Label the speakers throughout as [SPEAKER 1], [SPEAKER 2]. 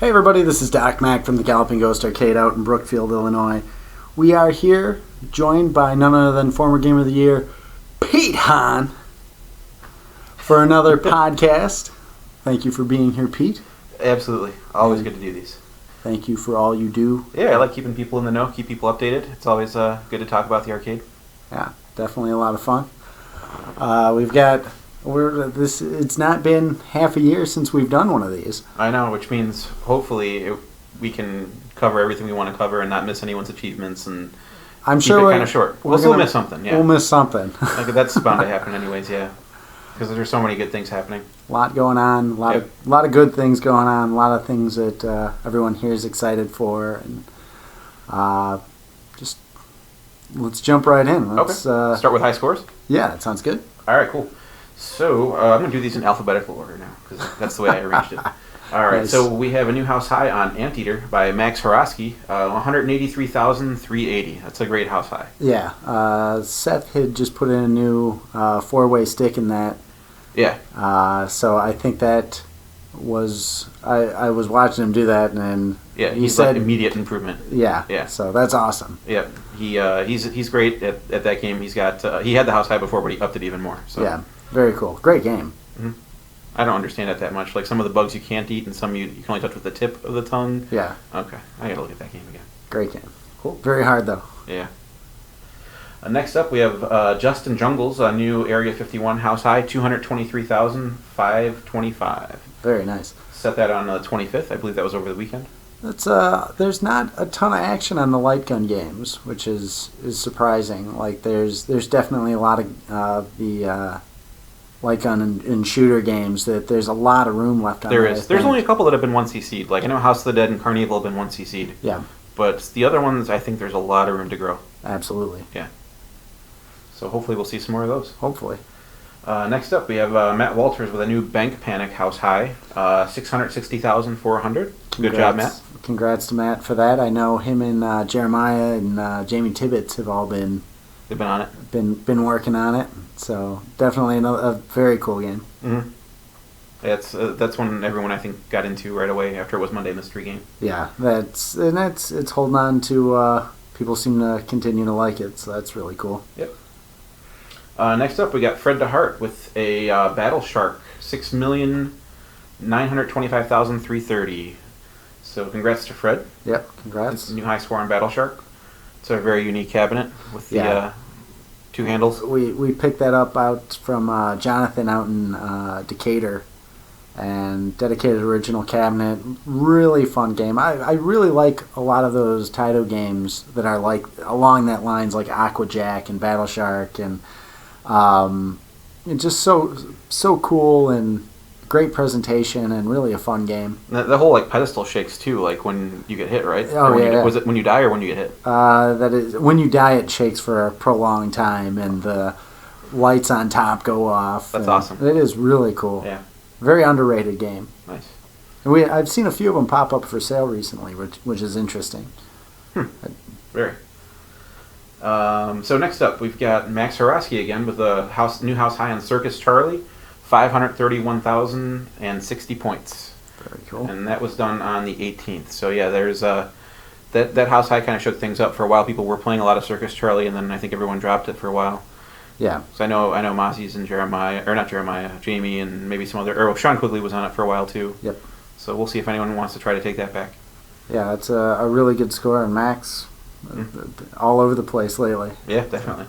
[SPEAKER 1] Hey everybody, this is Doc Mack from the Galloping Ghost Arcade out in Brookfield, Illinois. We are here, joined by none other than former Game of the Year, Pete Hahn, for another podcast. Thank you for being here, Pete.
[SPEAKER 2] Absolutely. Always good to do these.
[SPEAKER 1] Thank you for all you do.
[SPEAKER 2] Yeah, I like keeping people in the know, keep people updated. It's always good to talk about the arcade.
[SPEAKER 1] Yeah, definitely a lot of fun. It's not been half a year since we've done one of these.
[SPEAKER 2] I know, which means hopefully we can cover everything we want to cover and not miss anyone's achievements and
[SPEAKER 1] I'm
[SPEAKER 2] keep
[SPEAKER 1] sure
[SPEAKER 2] it kind of short. We'll still miss something, yeah.
[SPEAKER 1] We'll miss something.
[SPEAKER 2] Okay, that's bound to happen anyways, yeah. Because there's so many good things happening.
[SPEAKER 1] A lot going on, a lot of good things going on, a lot of things that everyone here is excited for, and just let's jump right in.
[SPEAKER 2] Okay. Start with high scores?
[SPEAKER 1] Yeah, that sounds good.
[SPEAKER 2] All right, cool. So I'm going to do these in alphabetical order now because that's the way I arranged it. All right,
[SPEAKER 1] Nice.
[SPEAKER 2] So we have a new house high on Anteater by Max Horosky, 183,380. That's a great house high.
[SPEAKER 1] Yeah, Seth had just put in a new four-way stick in that.
[SPEAKER 2] Yeah.
[SPEAKER 1] So I think that was I was watching him do that, and
[SPEAKER 2] Yeah,
[SPEAKER 1] he
[SPEAKER 2] he's
[SPEAKER 1] said
[SPEAKER 2] like immediate improvement.
[SPEAKER 1] Yeah.
[SPEAKER 2] Yeah.
[SPEAKER 1] So that's awesome.
[SPEAKER 2] Yeah, he's great at that game. He's got he had the house high before, but he upped it even more. So.
[SPEAKER 1] Yeah, very cool. Great game.
[SPEAKER 2] Mm-hmm. I don't understand it that much. Like some of the bugs you can't eat, and some you can only touch with the tip of the tongue.
[SPEAKER 1] Yeah.
[SPEAKER 2] Okay, I gotta look at that game again.
[SPEAKER 1] Great game.
[SPEAKER 2] Cool.
[SPEAKER 1] Very hard though.
[SPEAKER 2] Yeah. Next up, we have Justin Jungles, a new Area 51 house high, 223,525.
[SPEAKER 1] Very nice.
[SPEAKER 2] Set that on the 25th. I believe that was over the weekend.
[SPEAKER 1] That's there's not a ton of action on the light gun games, which is surprising. Like there's definitely a lot of the light gun and shooter games that there's a lot of room left on.
[SPEAKER 2] There is. There's only a couple that have been 1cc'd. Like I know House of the Dead and Carnival have been 1cc'd.
[SPEAKER 1] Yeah.
[SPEAKER 2] But the other ones, I think there's a lot of room to grow.
[SPEAKER 1] Absolutely.
[SPEAKER 2] Yeah. So hopefully we'll see some more of those.
[SPEAKER 1] Hopefully.
[SPEAKER 2] Next up, we have Matt Walters with a new Bank Panic house high, 660,400. Good job, Matt.
[SPEAKER 1] Congrats to Matt for that. I know him and Jeremiah and Jamie Tibbetts have all been.
[SPEAKER 2] They've been on it.
[SPEAKER 1] Been working on it. So definitely a very cool game.
[SPEAKER 2] Mm-hmm. That's one everyone I think got into right away after it was Monday Mystery Game.
[SPEAKER 1] Yeah, it's holding on to. People seem to continue to like it, so that's really cool.
[SPEAKER 2] Yep. Next up, we got Fred DeHart with a Battle Shark, 6,925,330. So congrats to Fred.
[SPEAKER 1] Yep, congrats.
[SPEAKER 2] New high score on Battle Shark. It's a very unique cabinet with the two handles.
[SPEAKER 1] We picked that up out from Jonathan out in Decatur, and dedicated original cabinet. Really fun game. I really like a lot of those Taito games that are like along that lines, like Aquajack and Battle Shark, and it's just so cool and great presentation and really a fun game.
[SPEAKER 2] The whole like pedestal shakes too, like when you get hit, right?
[SPEAKER 1] Oh yeah.
[SPEAKER 2] Was it when you die or when you get hit?
[SPEAKER 1] That is when you die. It shakes for a prolonged time, and the lights on top go off.
[SPEAKER 2] That's awesome.
[SPEAKER 1] It is really cool.
[SPEAKER 2] Yeah.
[SPEAKER 1] Very underrated game.
[SPEAKER 2] Nice.
[SPEAKER 1] And I've seen a few of them pop up for sale recently, which is interesting.
[SPEAKER 2] Very. So next up, we've got Max Horosky again with a new house high on Circus Charlie, 531,060 points.
[SPEAKER 1] Very cool.
[SPEAKER 2] And that was done on the 18th. So yeah, there's that house high kind of shook things up for a while. People were playing a lot of Circus Charlie, and then I think everyone dropped it for a while.
[SPEAKER 1] Yeah.
[SPEAKER 2] So I know Mozzie's and Jamie, and maybe some other. Or Sean Quigley was on it for a while too.
[SPEAKER 1] Yep.
[SPEAKER 2] So we'll see if anyone wants to try to take that back.
[SPEAKER 1] Yeah, it's a really good score, and Max all over the place lately.
[SPEAKER 2] Yeah, definitely.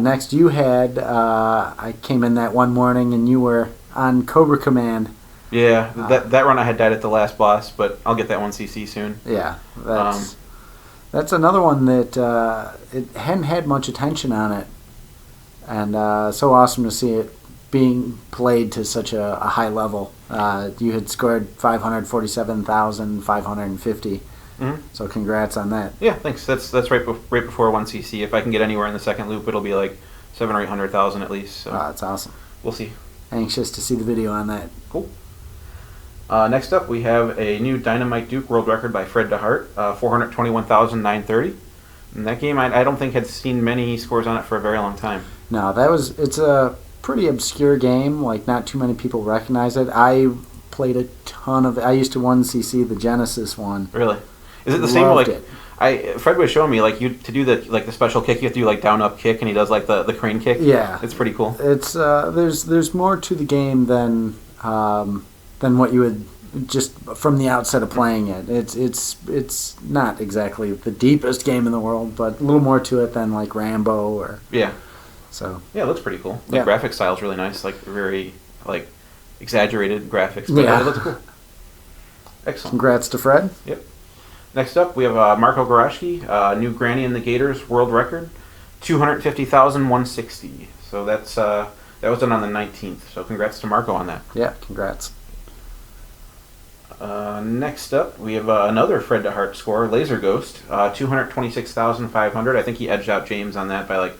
[SPEAKER 1] Next, you had I came in that one morning, and you were on Cobra Command.
[SPEAKER 2] Yeah, that run I had died at the last boss, but I'll get that 1cc soon.
[SPEAKER 1] Yeah, that's another one that it hadn't had much attention on it, and so awesome to see it being played to such a high level. You had scored 547,550.
[SPEAKER 2] Mm-hmm.
[SPEAKER 1] So congrats on that.
[SPEAKER 2] Yeah, thanks. That's right before 1cc. If I can get anywhere in the second loop, it'll be like 700 or 800,000 at least. So
[SPEAKER 1] That's awesome.
[SPEAKER 2] We'll see.
[SPEAKER 1] Anxious to see the video on that.
[SPEAKER 2] Cool. Next up, we have a new Dynamite Duke world record by Fred DeHart, 421,930. And that game, I don't think had seen many scores on it for a very long time.
[SPEAKER 1] No, it's a pretty obscure game. Like, not too many people recognize it. I played a ton ton of. I used to 1cc the Genesis one.
[SPEAKER 2] Really? Is it the same?
[SPEAKER 1] Loved
[SPEAKER 2] Like
[SPEAKER 1] it.
[SPEAKER 2] Fred was showing me like you to do the special kick. You have to do like down up kick, and he does like the crane kick.
[SPEAKER 1] Yeah,
[SPEAKER 2] it's pretty cool.
[SPEAKER 1] It's there's more to the game than what you would just from the outset of playing it. It's not exactly the deepest game in the world, but a little more to it than like Rambo or
[SPEAKER 2] yeah.
[SPEAKER 1] So
[SPEAKER 2] yeah, it looks pretty cool. The graphic style is really nice, like very like exaggerated graphics, but it looks cool. Excellent.
[SPEAKER 1] Congrats to Fred.
[SPEAKER 2] Yep. Next up, we have Marco Gorashki, new Granny and the Gators world record, 250,160. So that's that was done on the 19th. So congrats to Marco on that.
[SPEAKER 1] Yeah, congrats.
[SPEAKER 2] Next up, we have another Fred DeHart score, Laser Ghost, 226,500. I think he edged out James on that by like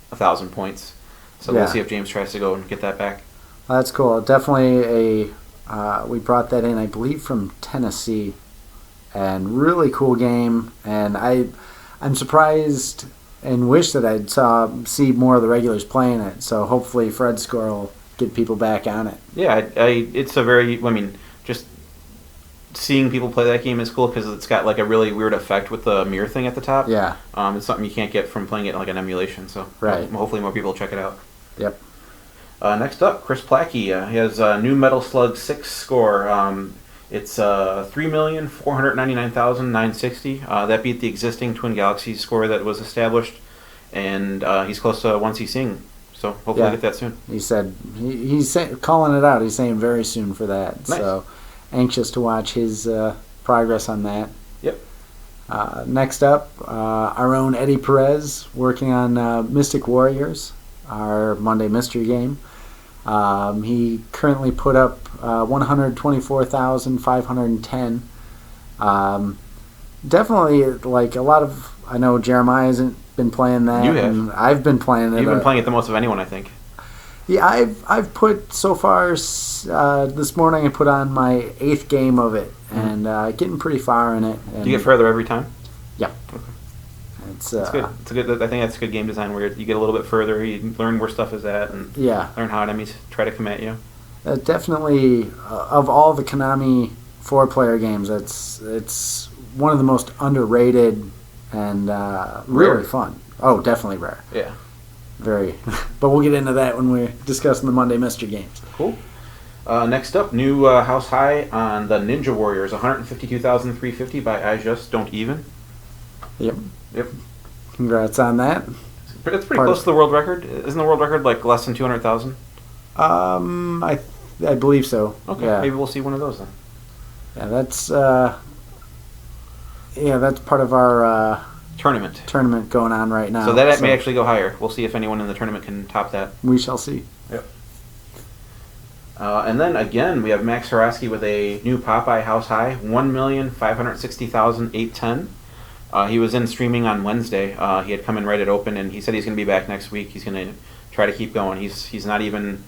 [SPEAKER 2] 1,000 points. So we'll see if James tries to go and get that back.
[SPEAKER 1] Well, that's cool. Definitely we brought that in, I believe, from Tennessee, and really cool game. And I'm surprised and wish that I'd see more of the regulars playing it. So hopefully Fred's score will get people back on it.
[SPEAKER 2] Yeah, it's a very. I mean, just seeing people play that game is cool because it's got like a really weird effect with the mirror thing at the top.
[SPEAKER 1] Yeah.
[SPEAKER 2] It's something you can't get from playing it like an emulation. So hopefully more people check it out.
[SPEAKER 1] Yep.
[SPEAKER 2] Next up, Chris Plackey. He has a new Metal Slug 6 score. It's 3,499,960. That beat the existing Twin Galaxies score that was established, and he's close to 1cc. So hopefully get that soon.
[SPEAKER 1] He said he's calling it out. He's saying very soon for that.
[SPEAKER 2] Nice.
[SPEAKER 1] So anxious to watch his progress on that.
[SPEAKER 2] Yep.
[SPEAKER 1] Next up, our own Eddie Perez working on Mystic Warriors, our Monday mystery game. He currently put up 124,510. Definitely, like a lot of. I know Jeremiah hasn't been playing that.
[SPEAKER 2] You have.
[SPEAKER 1] And I've been playing it.
[SPEAKER 2] You've been playing it the most of anyone, I think.
[SPEAKER 1] Yeah, I've put so far. This morning I put on my 8th game of it, and getting pretty far in it. And
[SPEAKER 2] do you get further every time?
[SPEAKER 1] Yeah.
[SPEAKER 2] Okay.
[SPEAKER 1] It's
[SPEAKER 2] good. It's a good. I think that's good game design where you get a little bit further, you learn where stuff is at, and learn how enemies try to come at you.
[SPEAKER 1] Definitely, of all the Konami 4-player games, it's one of the most underrated and really fun. Oh, definitely rare.
[SPEAKER 2] Yeah.
[SPEAKER 1] Very. But we'll get into that when we're discussing the Monday mystery games.
[SPEAKER 2] Cool. Next up, new house high on the Ninja Warriors, 152,350 by I Just Don't Even.
[SPEAKER 1] Yep.
[SPEAKER 2] Yep.
[SPEAKER 1] Congrats on that.
[SPEAKER 2] It's pretty close to the world record. Isn't the world record like less than 200,000?
[SPEAKER 1] I believe so.
[SPEAKER 2] Okay.
[SPEAKER 1] Yeah.
[SPEAKER 2] Maybe we'll see one of those then.
[SPEAKER 1] Yeah, that's part of our tournament going on right now.
[SPEAKER 2] So that may actually go higher. We'll see if anyone in the tournament can top that.
[SPEAKER 1] We shall see.
[SPEAKER 2] Yep. And then again, we have Max Haraski with a new Popeye house high, 1,560,810. He was in streaming on Wednesday. He had come in right at open, and he said he's going to be back next week. He's going to try to keep going. He's not even.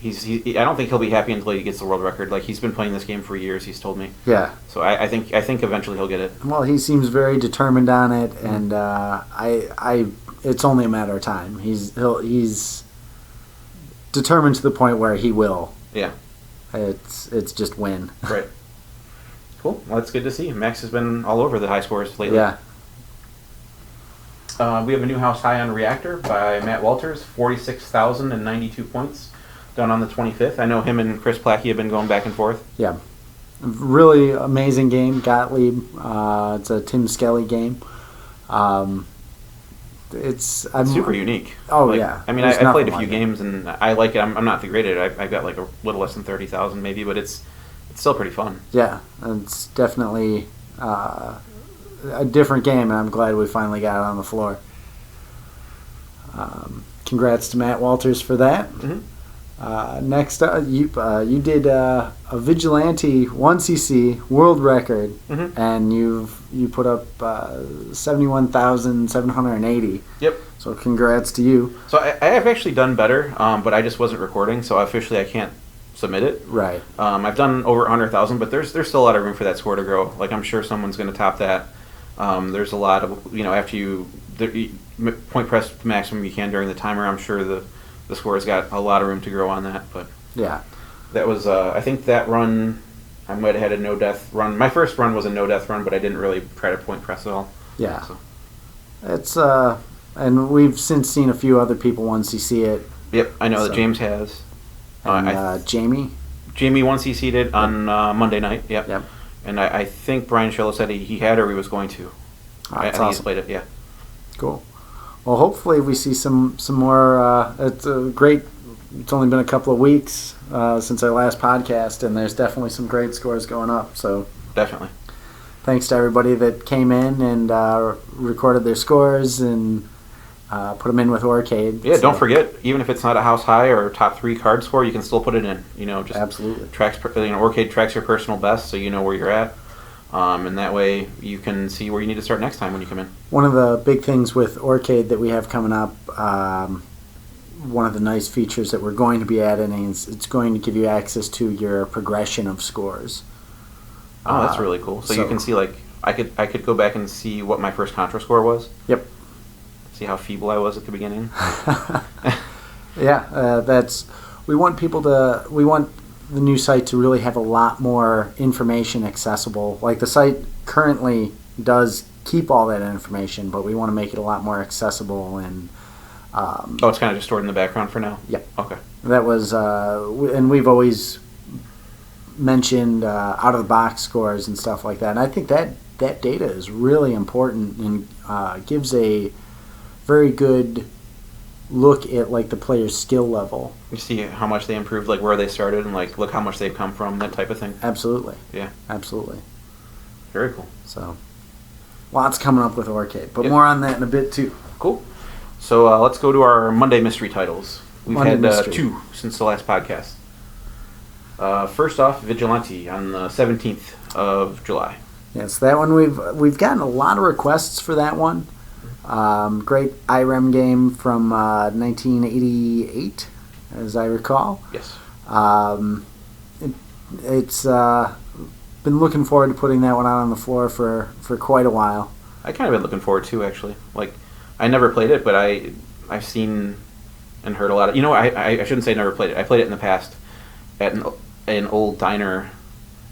[SPEAKER 2] I don't think he'll be happy until he gets the world record. Like he's been playing this game for years. He's told me.
[SPEAKER 1] Yeah.
[SPEAKER 2] So I think eventually he'll get it.
[SPEAKER 1] Well, he seems very determined on it, and it's only a matter of time. He's determined to the point where he will.
[SPEAKER 2] Yeah.
[SPEAKER 1] It's just win.
[SPEAKER 2] Right. Cool. Well, that's good to see. Max has been all over the high scores lately.
[SPEAKER 1] Yeah.
[SPEAKER 2] We have a new house high on Reactor by Matt Walters, 46,092 points, done on the 25th. I know him and Chris Plackey have been going back and forth.
[SPEAKER 1] Yeah. Really amazing game, Gottlieb. It's a Tim Skelly game. It's
[SPEAKER 2] super unique.
[SPEAKER 1] Oh, yeah.
[SPEAKER 2] I mean, I played a few games, and I like it. I'm not the great at it. I've got like a little less than 30,000 maybe, but it's still pretty fun.
[SPEAKER 1] Yeah, it's definitely a different game, and I'm glad we finally got it on the floor. Congrats to Matt Walters for that. Mm-hmm. Next up, you did a Vigilante 1cc world record, and you put up 71,780.
[SPEAKER 2] Yep.
[SPEAKER 1] So congrats to you.
[SPEAKER 2] So I have actually done better, but I just wasn't recording, so officially I can't submit it.
[SPEAKER 1] Right.
[SPEAKER 2] I've done over 100,000, but there's still a lot of room for that score to grow. Like I'm sure someone's going to top that. There's a lot of after you point press the maximum you can during the timer. I'm sure the score's got a lot of room to grow on that. But
[SPEAKER 1] yeah,
[SPEAKER 2] that was I think that run I might have had a no-death run. My first run was a no-death run, but I didn't really try to point press at all.
[SPEAKER 1] Yeah.
[SPEAKER 2] So.
[SPEAKER 1] It's, and we've since seen a few other people once you see it.
[SPEAKER 2] Yep, I know that James has.
[SPEAKER 1] And Jamie?
[SPEAKER 2] Jamie once he seeded on Monday night,
[SPEAKER 1] Yep.
[SPEAKER 2] And I think Brian Schillo said he had or he was going to. I think he's played it, yeah.
[SPEAKER 1] Cool. Well, hopefully we see some more. It's a great. It's only been a couple of weeks since our last podcast, and there's definitely some great scores going up. So
[SPEAKER 2] definitely.
[SPEAKER 1] Thanks to everybody that came in and recorded their scores and put them in with Arcade.
[SPEAKER 2] Yeah, so. Don't forget, even if it's not a house high or top 3 card score, you can still put it in. Just
[SPEAKER 1] absolutely.
[SPEAKER 2] Arcade tracks your personal best, so you know where you're at. And that way you can see where you need to start next time when you come in.
[SPEAKER 1] One of the big things with Arcade that we have coming up, one of the nice features that we're going to be adding is it's going to give you access to your progression of scores.
[SPEAKER 2] Oh, that's really cool. So you can see, like, I could go back and see what my first Contra score was.
[SPEAKER 1] Yep.
[SPEAKER 2] See how feeble I was at the beginning.
[SPEAKER 1] Yeah, we want the new site to really have a lot more information accessible. Like the site currently does keep all that information, but we want to make it a lot more accessible and.
[SPEAKER 2] It's kind of just stored in the background for now?
[SPEAKER 1] Yep.
[SPEAKER 2] Okay.
[SPEAKER 1] That was, and we've always mentioned out-of-the-box scores and stuff like that. And I think that data is really important and gives a very good look at, like, the player's skill level.
[SPEAKER 2] You see how much they improved, like, where they started, and, like, look how much they've come from, that type of thing?
[SPEAKER 1] Absolutely.
[SPEAKER 2] Yeah.
[SPEAKER 1] Absolutely.
[SPEAKER 2] Very cool.
[SPEAKER 1] So, lots coming up with Arcade, but more on that in a bit, too.
[SPEAKER 2] Cool. So let's go to our Monday mystery titles. We've had 2 since the last podcast. First off, Vigilante on the 17th of July.
[SPEAKER 1] Yes, that one we've gotten a lot of requests for that one. Great IREM game from 1988, as I recall.
[SPEAKER 2] Yes.
[SPEAKER 1] It's been looking forward to putting that one out on the floor for quite a while.
[SPEAKER 2] I kind of been looking forward to, actually. Like, I never played it, but I've seen and heard a lot of. I shouldn't say never played it. I played it in the past at an old diner,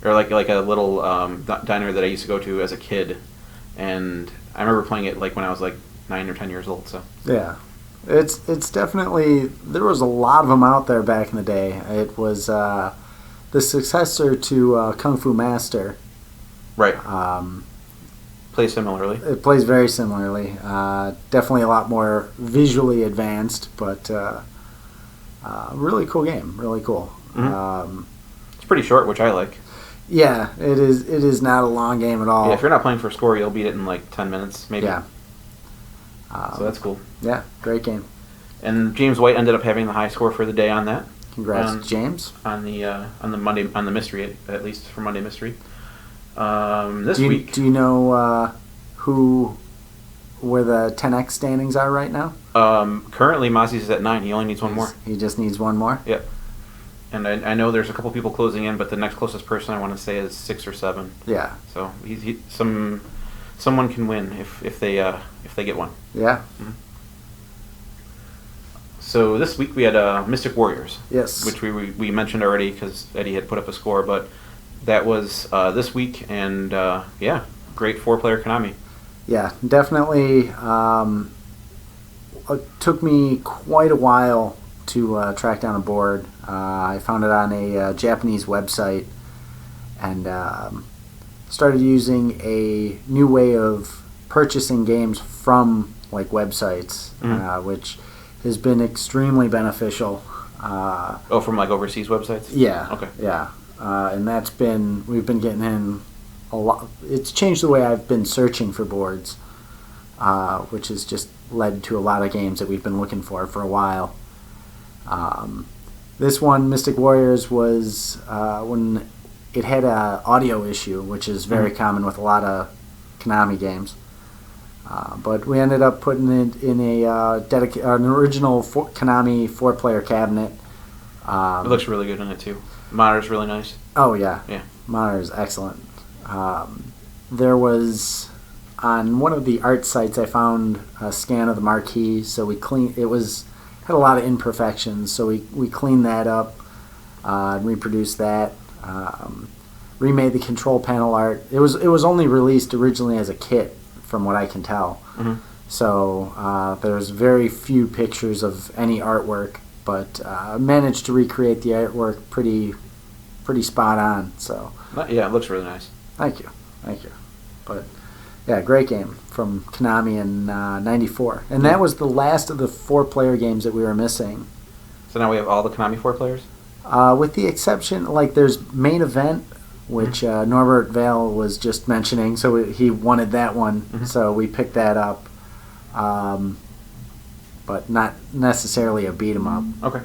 [SPEAKER 2] or like a little diner that I used to go to as a kid, and I remember playing it like when I was like 9 or 10 years old. So
[SPEAKER 1] yeah, it's definitely, there was a lot of them out there back in the day. It was the successor to Kung Fu Master.
[SPEAKER 2] Right. Plays similarly.
[SPEAKER 1] It plays very similarly. Definitely a lot more visually advanced, but really cool game. Really cool.
[SPEAKER 2] Mm-hmm. It's pretty short, which I like.
[SPEAKER 1] Yeah, it is. It is not a long game at all.
[SPEAKER 2] Yeah, if you're not playing for score, you'll beat it in like 10 minutes, maybe.
[SPEAKER 1] Yeah.
[SPEAKER 2] So that's cool.
[SPEAKER 1] Yeah, great game.
[SPEAKER 2] And James White ended up having the high score for the day on that.
[SPEAKER 1] Congrats, James.
[SPEAKER 2] On the mystery, at least for Monday Mystery. This week.
[SPEAKER 1] Do you know where the 10x standings are right now?
[SPEAKER 2] Currently, Mozzie's is at 9. He only needs one more.
[SPEAKER 1] He just needs one more?
[SPEAKER 2] Yep. And I know there's a couple people closing in, but the next closest person I want to say is 6 or 7.
[SPEAKER 1] Yeah.
[SPEAKER 2] So someone can win if they get one.
[SPEAKER 1] Yeah.
[SPEAKER 2] Mm-hmm. So this week we had Mystic Warriors.
[SPEAKER 1] Yes.
[SPEAKER 2] Which we mentioned already because Eddie had put up a score, but that was this week, and great 4-player Konami.
[SPEAKER 1] Yeah, definitely. It took me quite a while to track down a board. I found it on a Japanese website and started using a new way of purchasing games from like websites, which has been extremely beneficial.
[SPEAKER 2] From like overseas websites?
[SPEAKER 1] Yeah.
[SPEAKER 2] Okay.
[SPEAKER 1] Yeah. And we've been getting in a lot. It's changed the way I've been searching for boards, which has just led to a lot of games that we've been looking for a while. This one, Mystic Warriors, was when it had an audio issue, which is very common with a lot of Konami games. But we ended up putting it in an original Konami 4-player cabinet.
[SPEAKER 2] It looks really good in it too. Monitor's really nice.
[SPEAKER 1] Oh yeah.
[SPEAKER 2] Yeah.
[SPEAKER 1] Monitor's excellent. There was on one of the art sites I found a scan of the marquee, so we cleaned. It had a lot of imperfections, so we cleaned that up and reproduced that. remade the control panel art. It was only released originally as a kit, from what I can tell.
[SPEAKER 2] Mm-hmm.
[SPEAKER 1] So there's very few pictures of any artwork, but managed to recreate the artwork pretty spot on. So
[SPEAKER 2] Yeah, it looks really nice.
[SPEAKER 1] Thank you. But yeah, great game from Konami in '94, and that was the last of the 4-player games that we were missing.
[SPEAKER 2] So now we have all the Konami 4 players?
[SPEAKER 1] With the exception, like there's Main Event, which Norbert Vale was just mentioning, so he wanted that one, so we picked that up. But not necessarily a beat 'em up.
[SPEAKER 2] Okay.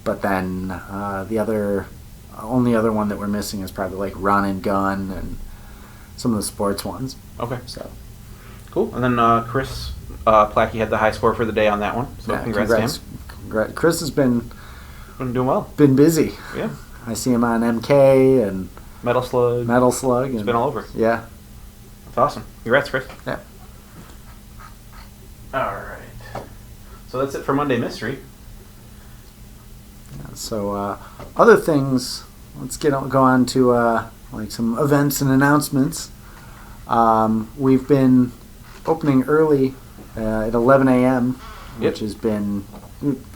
[SPEAKER 1] But then the only other one that we're missing is probably like Run and Gun and some of the sports ones.
[SPEAKER 2] Okay.
[SPEAKER 1] So
[SPEAKER 2] cool. And then Chris Plackey had the high score for the day on that one. So congrats to him.
[SPEAKER 1] Chris has been
[SPEAKER 2] doing well.
[SPEAKER 1] Been busy.
[SPEAKER 2] Yeah.
[SPEAKER 1] I see him on MK and
[SPEAKER 2] Metal Slug.
[SPEAKER 1] He's
[SPEAKER 2] been all over.
[SPEAKER 1] Yeah.
[SPEAKER 2] That's awesome. Congrats, Chris.
[SPEAKER 1] Yeah.
[SPEAKER 2] All right. So that's it for Monday Mystery.
[SPEAKER 1] So other things, let's go on to like some events and announcements. We've been opening early at 11 a.m., which has been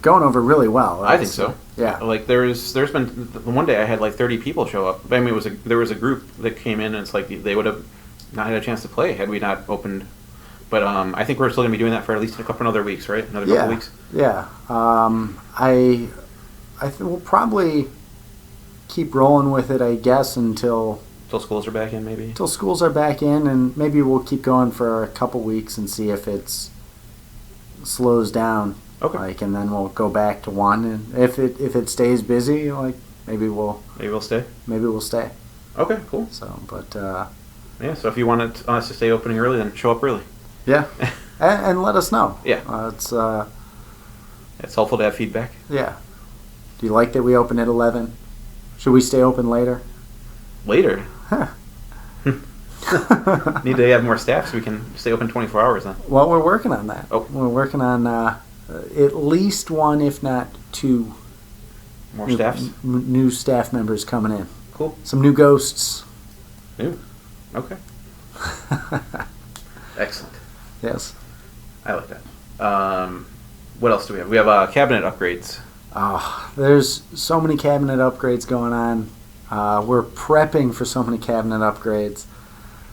[SPEAKER 1] going over really well.
[SPEAKER 2] I think so.
[SPEAKER 1] Yeah.
[SPEAKER 2] Like there's been one day I had like 30 people show up. I mean, there was a group that came in, and it's like they would have not had a chance to play had we not opened. But I think we're still going to be doing that for at least a couple other weeks, right? Another couple weeks.
[SPEAKER 1] Yeah. I think we'll probably keep rolling with it, I guess, until
[SPEAKER 2] schools are back in, maybe.
[SPEAKER 1] Until schools are back in, and maybe we'll keep going for a couple weeks and see if it slows down.
[SPEAKER 2] Okay.
[SPEAKER 1] And then we'll go back to one, and if it stays busy, maybe we'll stay. Maybe we'll stay.
[SPEAKER 2] Okay, cool.
[SPEAKER 1] So, but
[SPEAKER 2] yeah. So if you wanted us to stay opening early, then show up early.
[SPEAKER 1] Yeah, and let us know.
[SPEAKER 2] Yeah. It's helpful to have feedback.
[SPEAKER 1] Yeah. Do you like that we open at 11? Should we stay open later?
[SPEAKER 2] Later?
[SPEAKER 1] Huh.
[SPEAKER 2] Need to have more staff so we can stay open 24 hours then.
[SPEAKER 1] Well, we're working on that.
[SPEAKER 2] Oh.
[SPEAKER 1] We're working on at least one, if not two.
[SPEAKER 2] More staffs?
[SPEAKER 1] New staff members coming in.
[SPEAKER 2] Cool.
[SPEAKER 1] Some new ghosts.
[SPEAKER 2] New? Okay. Excellent.
[SPEAKER 1] Yes.
[SPEAKER 2] I like that. What else do we have? We have cabinet upgrades.
[SPEAKER 1] There's so many cabinet upgrades going on. We're prepping for so many cabinet upgrades.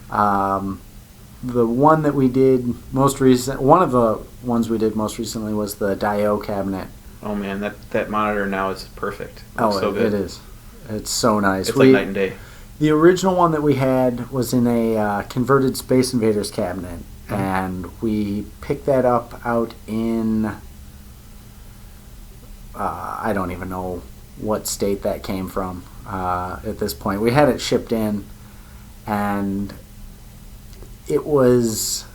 [SPEAKER 1] The one that we did most recent, one of the ones we did most recently was the Dio cabinet.
[SPEAKER 2] Oh man, that monitor now is perfect. It's so good.
[SPEAKER 1] It is. It's so nice.
[SPEAKER 2] It's like night and day.
[SPEAKER 1] The original one that we had was in a converted Space Invaders cabinet, and we picked that up out in I don't even know what state that came from at this point. We had it shipped in, and it was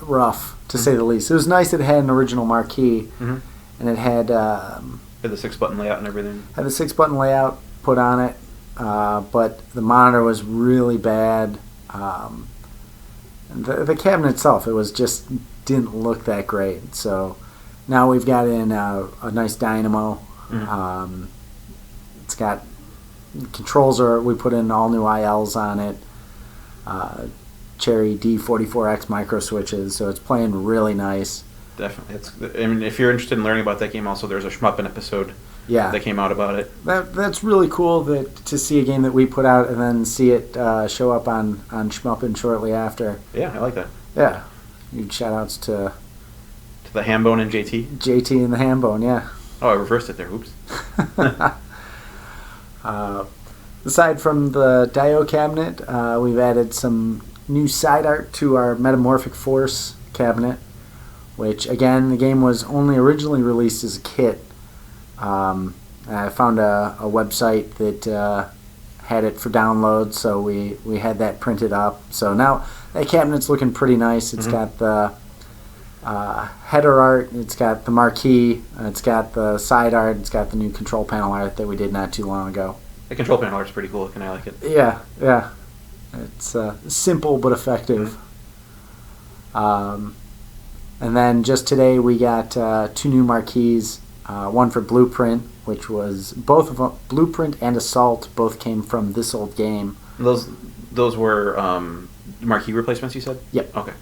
[SPEAKER 1] rough, to say the least. It was nice that it had an original marquee, and it had
[SPEAKER 2] the 6-button layout and everything.
[SPEAKER 1] Had the 6-button layout put on it, but the monitor was really bad. And the cabinet itself, it was just didn't look that great. So now we've got in a nice dynamo. It's got controls we put in all new ILs on it. Cherry D44X micro switches, so it's playing really nice.
[SPEAKER 2] Definitely. I mean, if you're interested in learning about that game, also there's a Shmuppin episode that came out about it.
[SPEAKER 1] That's really cool to see a game that we put out and then see it show up on Shmuppin shortly after.
[SPEAKER 2] Yeah, I like that.
[SPEAKER 1] Yeah. Huge shout-outs to
[SPEAKER 2] the Hambone and JT.
[SPEAKER 1] JT and the Hambone, yeah.
[SPEAKER 2] Oh, I reversed it there. Oops.
[SPEAKER 1] Aside from the Dio cabinet, we've added some new side art to our Metamorphic Force cabinet, which, again, the game was only originally released as a kit. I found a website that had it for download, so we had that printed up. So now that cabinet's looking pretty nice. It's got the header art, it's got the marquee, it's got the side art, it's got the new control panel art that we did not too long ago.
[SPEAKER 2] The control panel art's pretty cool looking. I like it.
[SPEAKER 1] Yeah. It's simple but effective. And then just today we got two new marquees, one for Blueprint which was both of them, Blueprint and Assault, both came from This Old Game.
[SPEAKER 2] Those were marquee replacements, you said?
[SPEAKER 1] Yep.
[SPEAKER 2] Okay.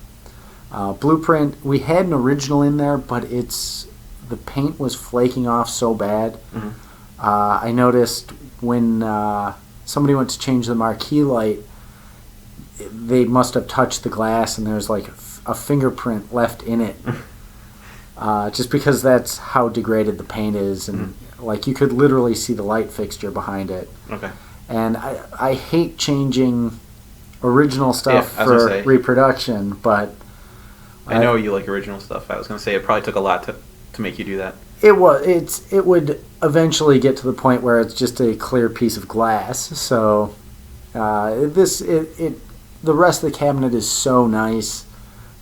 [SPEAKER 1] Blueprint, we had an original in there, but the paint was flaking off so bad.
[SPEAKER 2] Mm-hmm.
[SPEAKER 1] I noticed when somebody went to change the marquee light, they must have touched the glass and there's like a fingerprint left in it. Just because that's how degraded the paint is, and like you could literally see the light fixture behind it.
[SPEAKER 2] Okay.
[SPEAKER 1] And I hate changing original stuff for reproduction, but
[SPEAKER 2] I know you like original stuff. I was going to say it probably took a lot to make you do that.
[SPEAKER 1] It would eventually get to the point where it's just a clear piece of glass. So the rest of the cabinet is so nice.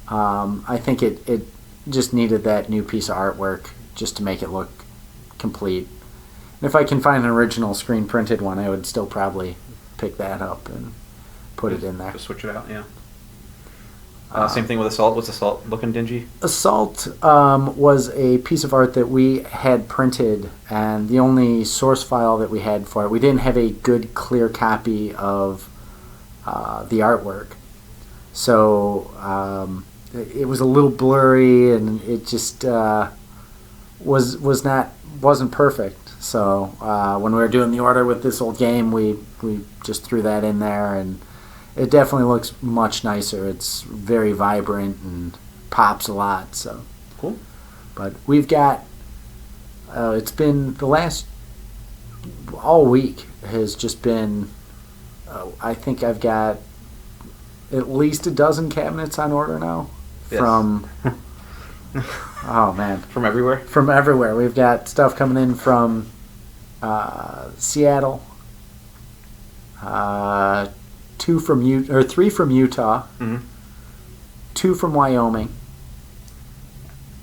[SPEAKER 1] I think it just needed that new piece of artwork just to make it look complete. And if I can find an original screen printed one, I would still probably pick that up and put it in there.
[SPEAKER 2] Just switch it out, yeah. Same thing with Assault. What's Assault looking dingy?
[SPEAKER 1] Assault was a piece of art that we had printed, and the only source file that we had for it, we didn't have a good, clear copy of the artwork. So it was a little blurry, and it just wasn't perfect. So when we were doing the order with This Old Game, we just threw that in there, and it definitely looks much nicer. It's very vibrant and pops a lot. So
[SPEAKER 2] cool.
[SPEAKER 1] But we've got it's been the last all week has just been. I think I've got at least a dozen cabinets on order now.
[SPEAKER 2] Yes.
[SPEAKER 1] From oh man,
[SPEAKER 2] from everywhere.
[SPEAKER 1] From everywhere. We've got stuff coming in from Seattle. 3 from Utah, 2 from Wyoming,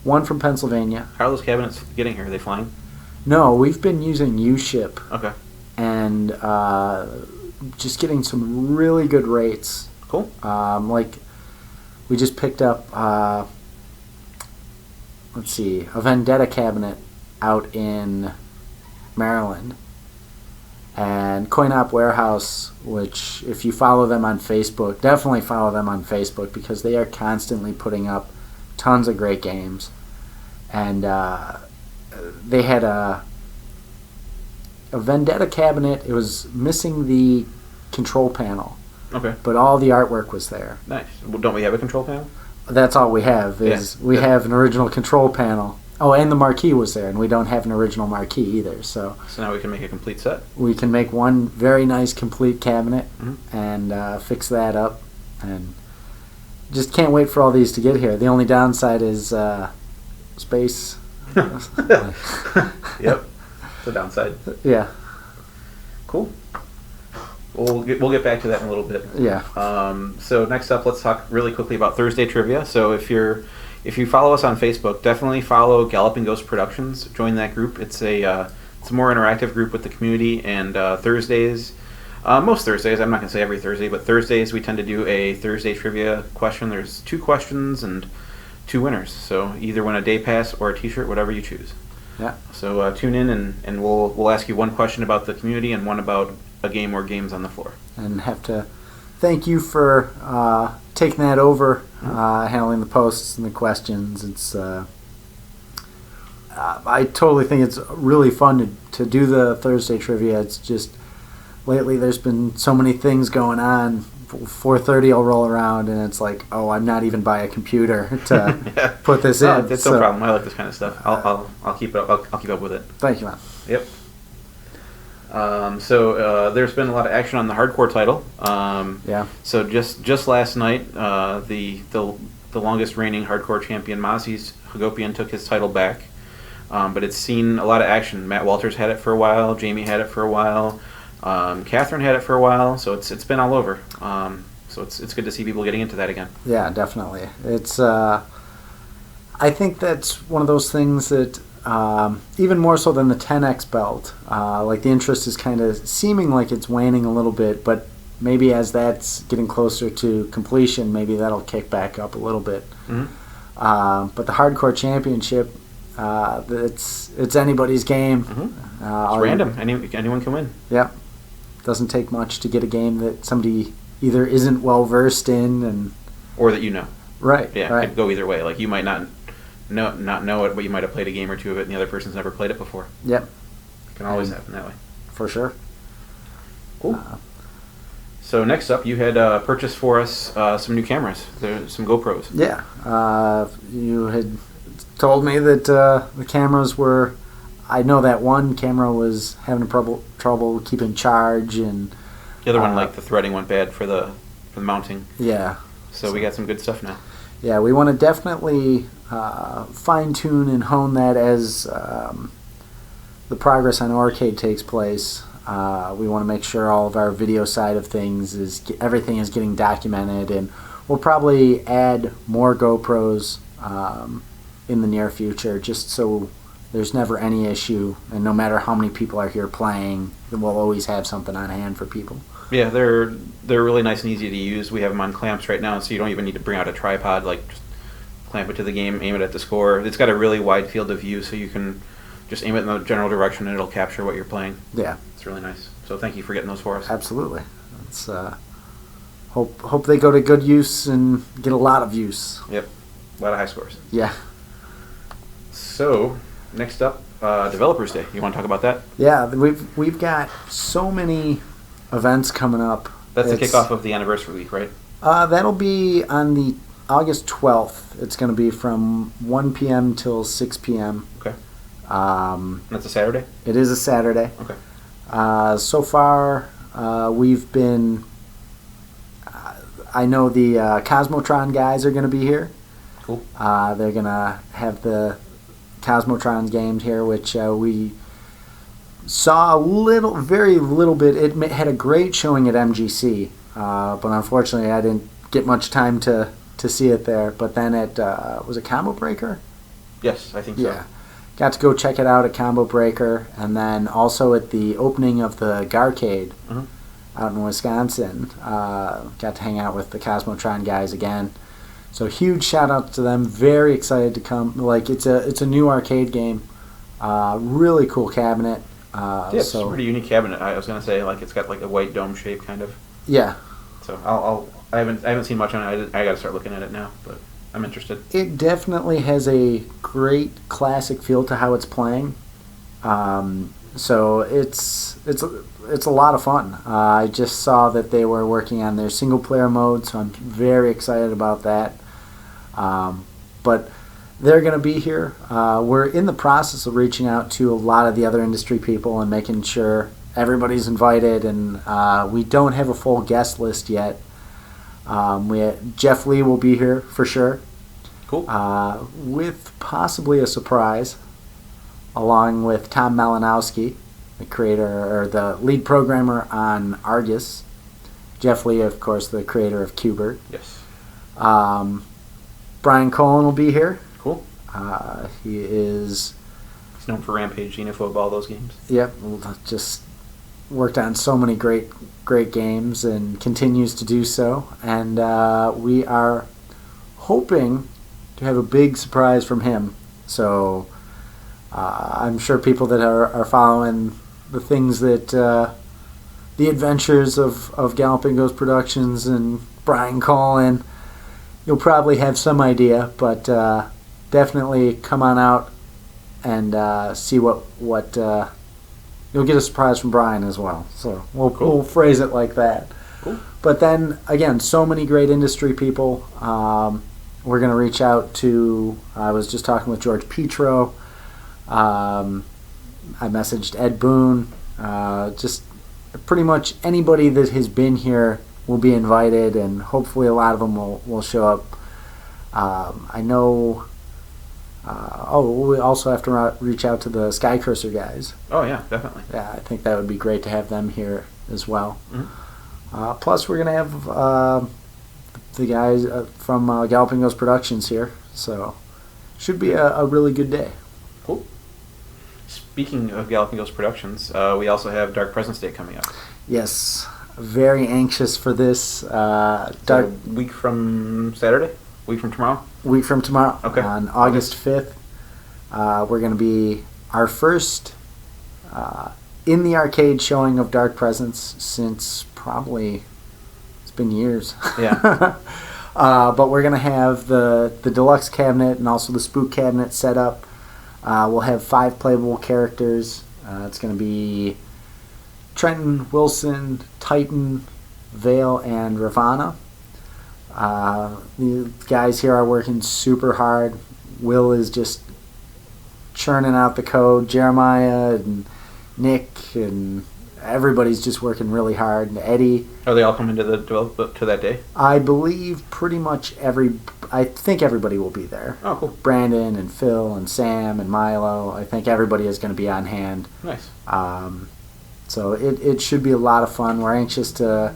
[SPEAKER 1] 1 from Pennsylvania.
[SPEAKER 2] How are those cabinets getting here? Are they flying?
[SPEAKER 1] No, we've been using U-Ship.
[SPEAKER 2] Okay.
[SPEAKER 1] And just getting some really good rates.
[SPEAKER 2] Cool.
[SPEAKER 1] Like we just picked up, a Vendetta cabinet out in Maryland. And Coin-Op Warehouse, which if you follow them on Facebook, definitely follow them on Facebook because they are constantly putting up tons of great games. And they had a Vendetta cabinet. It was missing the control panel.
[SPEAKER 2] Okay.
[SPEAKER 1] But all the artwork was there.
[SPEAKER 2] Nice. Well, don't we have a control panel?
[SPEAKER 1] That's all we have. We have an original control panel. Oh, and the marquee was there, and we don't have an original marquee either. So
[SPEAKER 2] now we can make a complete set.
[SPEAKER 1] We can make one very nice complete cabinet and fix that up, and just can't wait for all these to get here. The only downside is space.
[SPEAKER 2] Yep, the downside.
[SPEAKER 1] Yeah. Cool.
[SPEAKER 2] We'll get back to that in a little bit.
[SPEAKER 1] Yeah.
[SPEAKER 2] So next up, let's talk really quickly about Thursday trivia. So if you follow us on Facebook, definitely follow Galloping Ghost Productions. Join that group. It's a more interactive group with the community. And Thursdays, most Thursdays, I'm not going to say every Thursday, but Thursdays we tend to do a Thursday trivia question. There's 2 questions and 2 winners. So either win a day pass or a T-shirt, whatever you choose.
[SPEAKER 1] Yeah.
[SPEAKER 2] So tune in and we'll ask you one question about the community and one about a game or games on the floor. And
[SPEAKER 1] have to thank you for taking that over, handling the posts and the questions. It's I totally think it's really fun to do the Thursday trivia. It's just lately there's been so many things going on. 4:30 will roll around and it's like, oh, I'm not even by a computer to put this in.
[SPEAKER 2] It's no problem. I like this kind of stuff. I'll keep up. I'll keep up with it.
[SPEAKER 1] Thank you, man.
[SPEAKER 2] Yep. So there's been a lot of action on the hardcore title.
[SPEAKER 1] Yeah.
[SPEAKER 2] So just last night, the longest reigning hardcore champion Mozzie's Hagopian took his title back. But it's seen a lot of action. Matt Walters had it for a while. Jamie had it for a while. Catherine had it for a while. So it's been all over. So it's good to see people getting into that again.
[SPEAKER 1] Yeah, definitely. It's I think that's one of those things that even more so than the 10X belt, like the interest is kind of seeming like it's waning a little bit, but maybe as that's getting closer to completion, maybe that'll kick back up a little bit. Mm-hmm. But the hardcore championship, It's anybody's game.
[SPEAKER 2] Mm-hmm. It's random. Anyone can win.
[SPEAKER 1] Yep. Doesn't take much to get a game that somebody either isn't well versed in,
[SPEAKER 2] or that you know.
[SPEAKER 1] Right.
[SPEAKER 2] Yeah,
[SPEAKER 1] right.
[SPEAKER 2] It could go either way. Like you might not know it, but you might have played a game or two of it, and the other person's never played it before.
[SPEAKER 1] Yep.
[SPEAKER 2] It can always happen that way.
[SPEAKER 1] For sure.
[SPEAKER 2] Cool. So next up, you had purchased for us some new cameras. There's some GoPros.
[SPEAKER 1] Yeah. You had told me that the cameras were. I know that one camera was having trouble keeping charge, and
[SPEAKER 2] the other one, like the threading, went bad for the mounting.
[SPEAKER 1] Yeah.
[SPEAKER 2] So we got some good stuff now.
[SPEAKER 1] Yeah, we want to definitely fine tune and hone that as the progress on Arcade takes place. We want to make sure all of our video side of things everything is getting documented, and we'll probably add more GoPros in the near future, just so there's never any issue, and no matter how many people are here playing, we'll always have something on hand for people.
[SPEAKER 2] Yeah, they're really nice and easy to use. We have them on clamps right now, so you don't even need to bring out a tripod. Like, just clamp it to the game, aim it at the score. It's got a really wide field of view, so you can just aim it in the general direction, and it'll capture what you're playing.
[SPEAKER 1] Yeah,
[SPEAKER 2] it's really nice. So thank you for getting those for us.
[SPEAKER 1] Absolutely. It's hope they go to good use and get a lot of use.
[SPEAKER 2] Yep, a lot of high scores.
[SPEAKER 1] Yeah.
[SPEAKER 2] So next up, Developers Day. You want to talk about that?
[SPEAKER 1] Yeah, we've got so many events coming up.
[SPEAKER 2] That's the kickoff of the anniversary week, right?
[SPEAKER 1] That'll be on the August 12th. It's going to be from 1 p.m. till 6 p.m.
[SPEAKER 2] Okay. That's a Saturday?
[SPEAKER 1] It is a Saturday.
[SPEAKER 2] Okay.
[SPEAKER 1] So far, we've been... I know the Cosmotron guys are going to be here.
[SPEAKER 2] Cool.
[SPEAKER 1] They're going to have the Cosmotron games here, which we saw very little bit. It had a great showing at MGC, but unfortunately I didn't get much time to see it there. But then at, was it Combo Breaker?
[SPEAKER 2] Yes, I think so.
[SPEAKER 1] Yeah. Got to go check it out at Combo Breaker, and then also at the opening of the Garcade out in Wisconsin. Got to hang out with the Cosmotron guys again. So huge shout out to them. Very excited to come. Like it's a new arcade game. Really cool cabinet.
[SPEAKER 2] Yeah, it's a pretty unique cabinet. I was gonna say, like, it's got like a white dome shape kind of.
[SPEAKER 1] Yeah.
[SPEAKER 2] So I haven't seen much on it. I got to start looking at it now, but I'm interested.
[SPEAKER 1] It definitely has a great classic feel to how it's playing. So it's a lot of fun. I just saw that they were working on their single player mode, so I'm very excited about that. But they're going to be here. We're in the process of reaching out to a lot of the other industry people and making sure everybody's invited, and we don't have a full guest list yet. Jeff Lee will be here for sure.
[SPEAKER 2] Cool.
[SPEAKER 1] With possibly a surprise, along with Tom Malinowski, the creator or the lead programmer on Argus. Jeff Lee, of course, the creator of Qbert.
[SPEAKER 2] Yes.
[SPEAKER 1] Brian Cullen will be here.
[SPEAKER 2] Cool.
[SPEAKER 1] He's
[SPEAKER 2] known for Rampage, Xenophobe, all those games.
[SPEAKER 1] Yep, just worked on so many great games and continues to do so. And we are hoping to have a big surprise from him. So I'm sure people that are following the things that the adventures of Galloping Ghost Productions and Brian Cullen, you'll probably have some idea, but definitely come on out and see what you'll get a surprise from Brian as well. So we'll phrase it like that.
[SPEAKER 2] Cool.
[SPEAKER 1] But then again, so many great industry people. We're going to reach out to. I was just talking with George Petro. I messaged Ed Boone. Just pretty much anybody that has been here will be invited, and hopefully a lot of them will show up. I know. We also have to reach out to the Sky Cursor guys.
[SPEAKER 2] Oh yeah, definitely.
[SPEAKER 1] Yeah, I think that would be great to have them here as well.
[SPEAKER 2] Mm-hmm.
[SPEAKER 1] Plus, we're gonna have the guys from Galloping Ghost Productions here, so should be a really good day.
[SPEAKER 2] Cool. Speaking of Galloping Ghost Productions, we also have Dark Presence Day coming up.
[SPEAKER 1] Yes, very anxious for this.
[SPEAKER 2] A week from Saturday? Week from tomorrow?
[SPEAKER 1] Week from tomorrow.
[SPEAKER 2] Okay.
[SPEAKER 1] On August 5th. We're going to be our first in the arcade showing of Dark Presence since probably it's been years.
[SPEAKER 2] Yeah.
[SPEAKER 1] But we're going to have the deluxe cabinet and also the spook cabinet set up. We'll have 5 playable characters. It's going to be Trenton, Wilson, Titan, Vale, and Ravana. The guys here are working super hard. Will is just churning out the code. Jeremiah and Nick and everybody's just working really hard. And Eddie.
[SPEAKER 2] Are they all coming to that day?
[SPEAKER 1] I believe pretty much I think everybody will be there.
[SPEAKER 2] Oh, cool.
[SPEAKER 1] Brandon and Phil and Sam and Milo. I think everybody is going to be on hand.
[SPEAKER 2] Nice.
[SPEAKER 1] So it should be a lot of fun. We're anxious to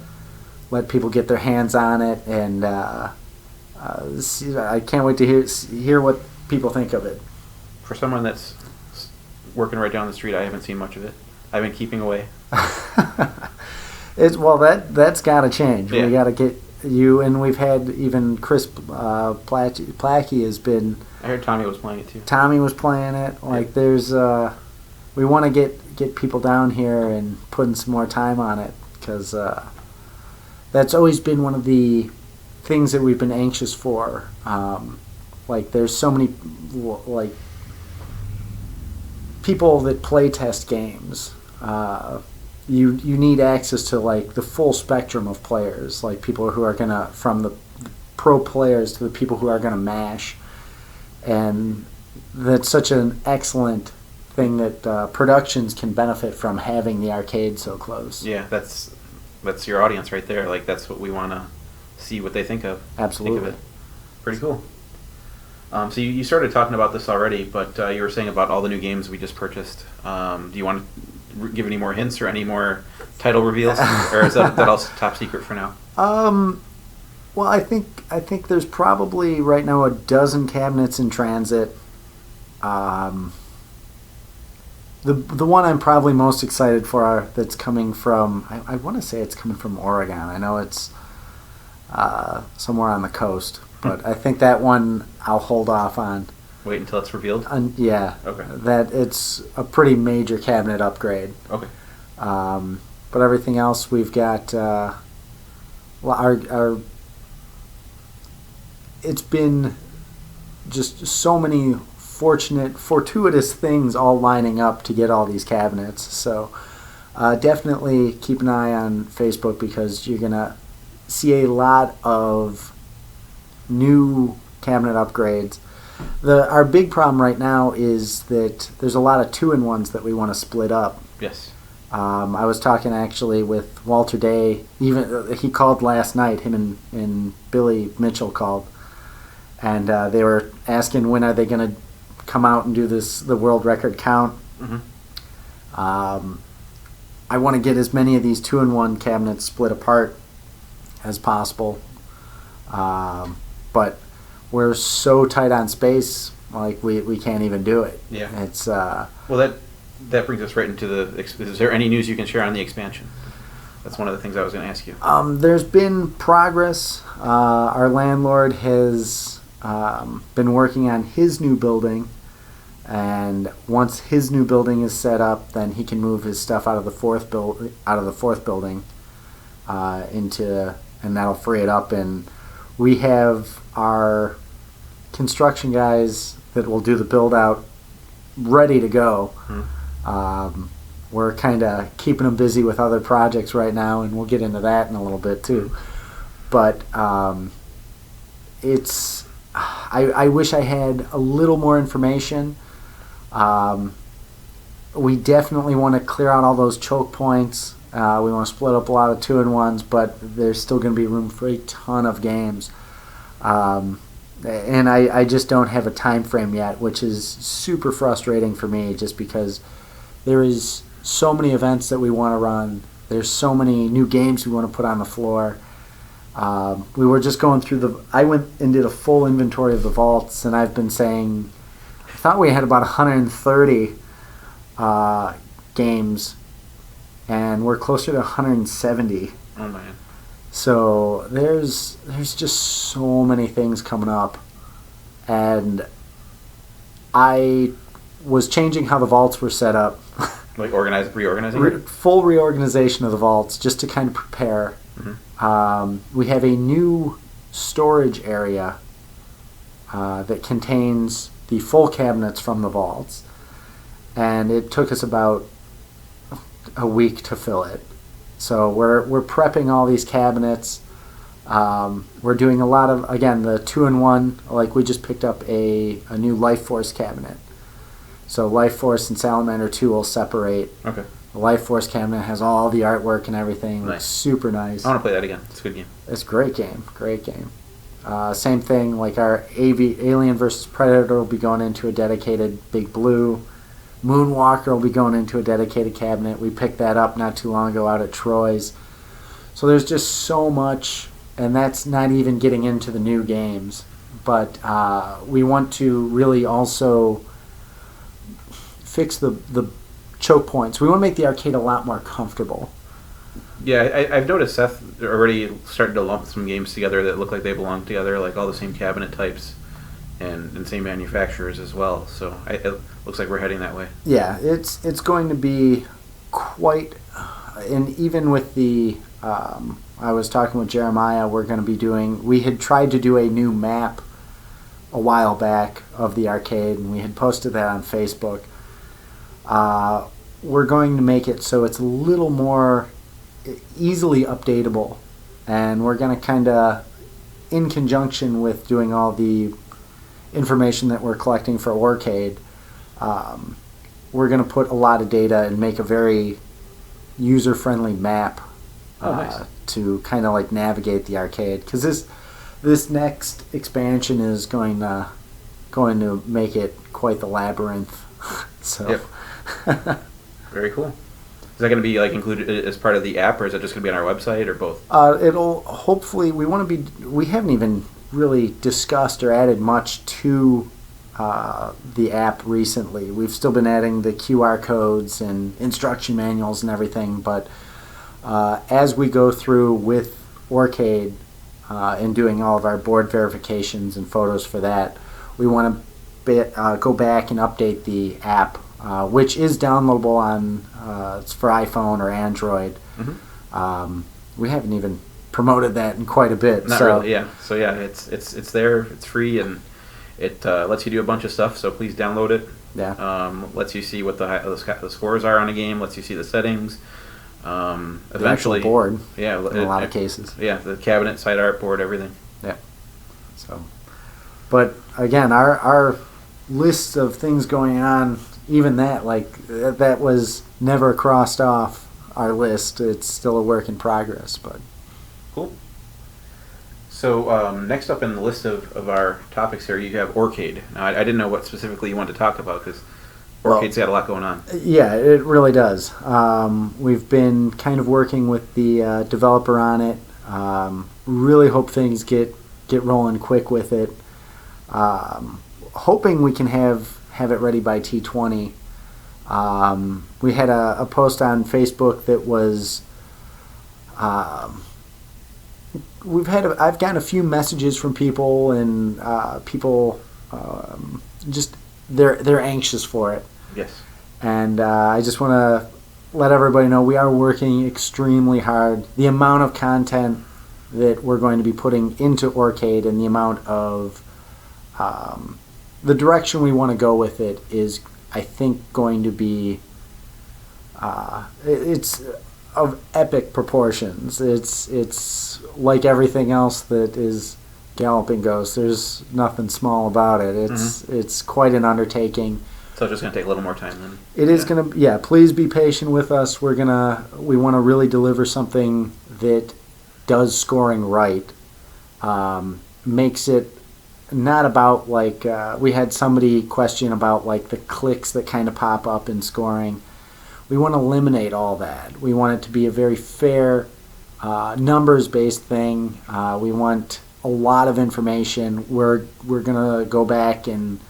[SPEAKER 1] let people get their hands on it, and I can't wait to hear what people think of it.
[SPEAKER 2] For someone that's working right down the street, I haven't seen much of it. I've been keeping away.
[SPEAKER 1] That's got to change.
[SPEAKER 2] Yeah.
[SPEAKER 1] We got to get you, and we've had even Chris Plackey has been.
[SPEAKER 2] I heard Tommy was playing it too.
[SPEAKER 1] Tommy was playing it. Like there's, we want to get people down here and putting some more time on it because that's always been one of the things that we've been anxious for. Like there's so many like people that play test games. You need access to like the full spectrum of players, like people who are gonna, from the pro players to the people who are gonna mash, and that's such an excellent thing that productions can benefit from having the arcade so close.
[SPEAKER 2] Yeah, that's your audience right there. Like that's what we want to see what they think of.
[SPEAKER 1] Absolutely.
[SPEAKER 2] Think of it. Pretty cool. So you started talking about this already, but you were saying about all the new games we just purchased. Do you want to give any more hints or any more title reveals, or is that all top secret for now?
[SPEAKER 1] Well, I think there's probably right now a dozen cabinets in transit. The one I'm probably most excited for that's coming from, I want to say it's coming from Oregon. I know it's somewhere on the coast, but I think that one I'll hold off on.
[SPEAKER 2] Wait until it's revealed?
[SPEAKER 1] Yeah.
[SPEAKER 2] Okay.
[SPEAKER 1] That it's a pretty major cabinet upgrade.
[SPEAKER 2] Okay.
[SPEAKER 1] But everything else we've got, it's been just so many fortuitous things all lining up to get all these cabinets. So definitely keep an eye on Facebook because you're going to see a lot of new cabinet upgrades. Our big problem right now is that there's a lot of 2-in-1s that we want to split up.
[SPEAKER 2] Yes.
[SPEAKER 1] I was talking actually with Walter Day. Even he called last night. Him and Billy Mitchell called, and they were asking when are they going to come out and do the world record count.
[SPEAKER 2] Mm-hmm.
[SPEAKER 1] I want to get as many of these 2-in-1 cabinets split apart as possible, but we're so tight on space, like we can't even do it.
[SPEAKER 2] Yeah.
[SPEAKER 1] It's
[SPEAKER 2] well, that brings us right into is there any news you can share on the expansion? That's one of the things I was going to ask you.
[SPEAKER 1] There's been progress. Our landlord has been working on his new building, and once his new building is set up, then he can move his stuff out of the fourth building into, and that'll free it up. And we have our construction guys that will do the build out ready to go.
[SPEAKER 2] Mm-hmm.
[SPEAKER 1] We're kind of keeping them busy with other projects right now, and we'll get into that in a little bit too. But it's I wish I had a little more information. We definitely want to clear out all those choke points. We want to split up a lot of 2-in-1s, but there's still going to be room for a ton of games. And I just don't have a time frame yet, which is super frustrating for me just because there is so many events that we want to run. There's so many new games we want to put on the floor. We were just going through I went and did a full inventory of the vaults, and I've been saying, I thought we had about 130 games, and we're closer to 170.
[SPEAKER 2] Oh man.
[SPEAKER 1] So there's just so many things coming up, and I was changing how the vaults were set up.
[SPEAKER 2] Like reorganizing?
[SPEAKER 1] Full reorganization of the vaults just to kind of prepare. Mm-hmm. We have a new storage area that contains the full cabinets from the vaults, and it took us about a week to fill it. So we're prepping all these cabinets. We're doing a lot of, again, the 2-in-1. Like, we just picked up a new Life Force cabinet. So Life Force and Salamander 2 will separate.
[SPEAKER 2] Okay.
[SPEAKER 1] The Life Force cabinet has all the artwork and everything.
[SPEAKER 2] Nice.
[SPEAKER 1] Looks super nice.
[SPEAKER 2] I want to play that again. It's a good game.
[SPEAKER 1] It's a great game. Great game. Same thing, like our Alien vs. Predator will be going into a dedicated Big Blue. Moonwalker will be going into a dedicated cabinet. We picked that up not too long ago out at Troy's. So there's just so much, and that's not even getting into the new games. But we want to really also fix the choke points. We want to make the arcade a lot more comfortable.
[SPEAKER 2] Yeah, I've noticed Seth already started to lump some games together that look like they belong together, like all the same cabinet types and same manufacturers as well. So it looks like we're heading that way.
[SPEAKER 1] Yeah, it's going to be quite, and even with the, I was talking with Jeremiah, we had tried to do a new map a while back of the arcade, and we had posted that on Facebook. We're going to make it so it's a little more easily updatable, and we're going to kind of, in conjunction with doing all the information that we're collecting for Orcade, we're going to put a lot of data and make a very user-friendly map
[SPEAKER 2] nice.
[SPEAKER 1] To kind of like navigate the arcade, because this next expansion is going to make it quite the labyrinth. So
[SPEAKER 2] yep. Very cool. Is that going to be like included as part of the app, or is it just going to be on our website, or both?
[SPEAKER 1] It'll hopefully, we haven't even really discussed or added much to the app recently. We've still been adding the QR codes and instruction manuals and everything, but as we go through with Orcade and doing all of our board verifications and photos for that, we want to go back and update the app, which is downloadable on it's for iPhone or Android. Mm-hmm. We haven't even promoted that in quite a bit.
[SPEAKER 2] Not really, yeah. So yeah, it's there. It's free, and it lets you do a bunch of stuff. So please download it.
[SPEAKER 1] Yeah.
[SPEAKER 2] Lets you see what the scores are on a game. Lets you see the settings.
[SPEAKER 1] Eventually, board.
[SPEAKER 2] Yeah,
[SPEAKER 1] in a lot of cases.
[SPEAKER 2] Yeah, the cabinet, side art, board, everything.
[SPEAKER 1] Yeah. So, but again, our list of things going on, even that, like, that was never crossed off our list. It's still a work in progress, but
[SPEAKER 2] cool. So next up in the list of our topics here, you have Orcade. Now, I didn't know what specifically you wanted to talk about, because Orcade's got a lot going on.
[SPEAKER 1] Yeah, it really does. We've been kind of working with the developer on it. Really hope things get rolling quick with it. Hoping we can have it ready by T20. We had a post on Facebook that was. I've gotten a few messages from people, and people just they're anxious for it.
[SPEAKER 2] Yes.
[SPEAKER 1] And I just want to let everybody know we are working extremely hard. The amount of content that we're going to be putting into Orcade and the amount of the direction we want to go with it is, I think, going to be it's of epic proportions. It's like everything else that is Galloping Ghost. There's nothing small about it. It's quite an undertaking.
[SPEAKER 2] So it's just going to take a little more time then.
[SPEAKER 1] It is going to, yeah, please be patient with us. We want to really deliver something that does scoring right. Makes it not about, like, we had somebody question about, like, the clicks that kind of pop up in scoring. We want to eliminate all that. We want it to be a very fair, numbers-based thing. We want a lot of information. We're going to go back and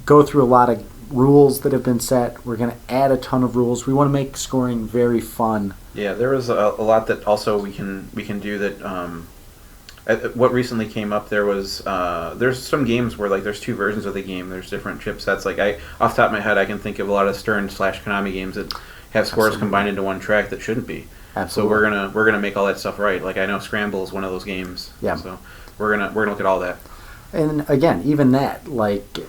[SPEAKER 1] go through a lot of rules that have been set. We're going to add a ton of rules. We want to make scoring very fun.
[SPEAKER 2] Yeah, there was a lot that also we can do that What recently came up, there's some games where like there's two versions of the game. There's different chipsets. Like off the top of my head, I can think of a lot of Stern/Konami games that have scores
[SPEAKER 1] Absolutely.
[SPEAKER 2] combined into one track that shouldn't be.
[SPEAKER 1] Absolutely.
[SPEAKER 2] So we're gonna make all that stuff right. Like I know Scramble is one of those games.
[SPEAKER 1] Yeah.
[SPEAKER 2] So we're gonna look at all that.
[SPEAKER 1] And again, even that, like,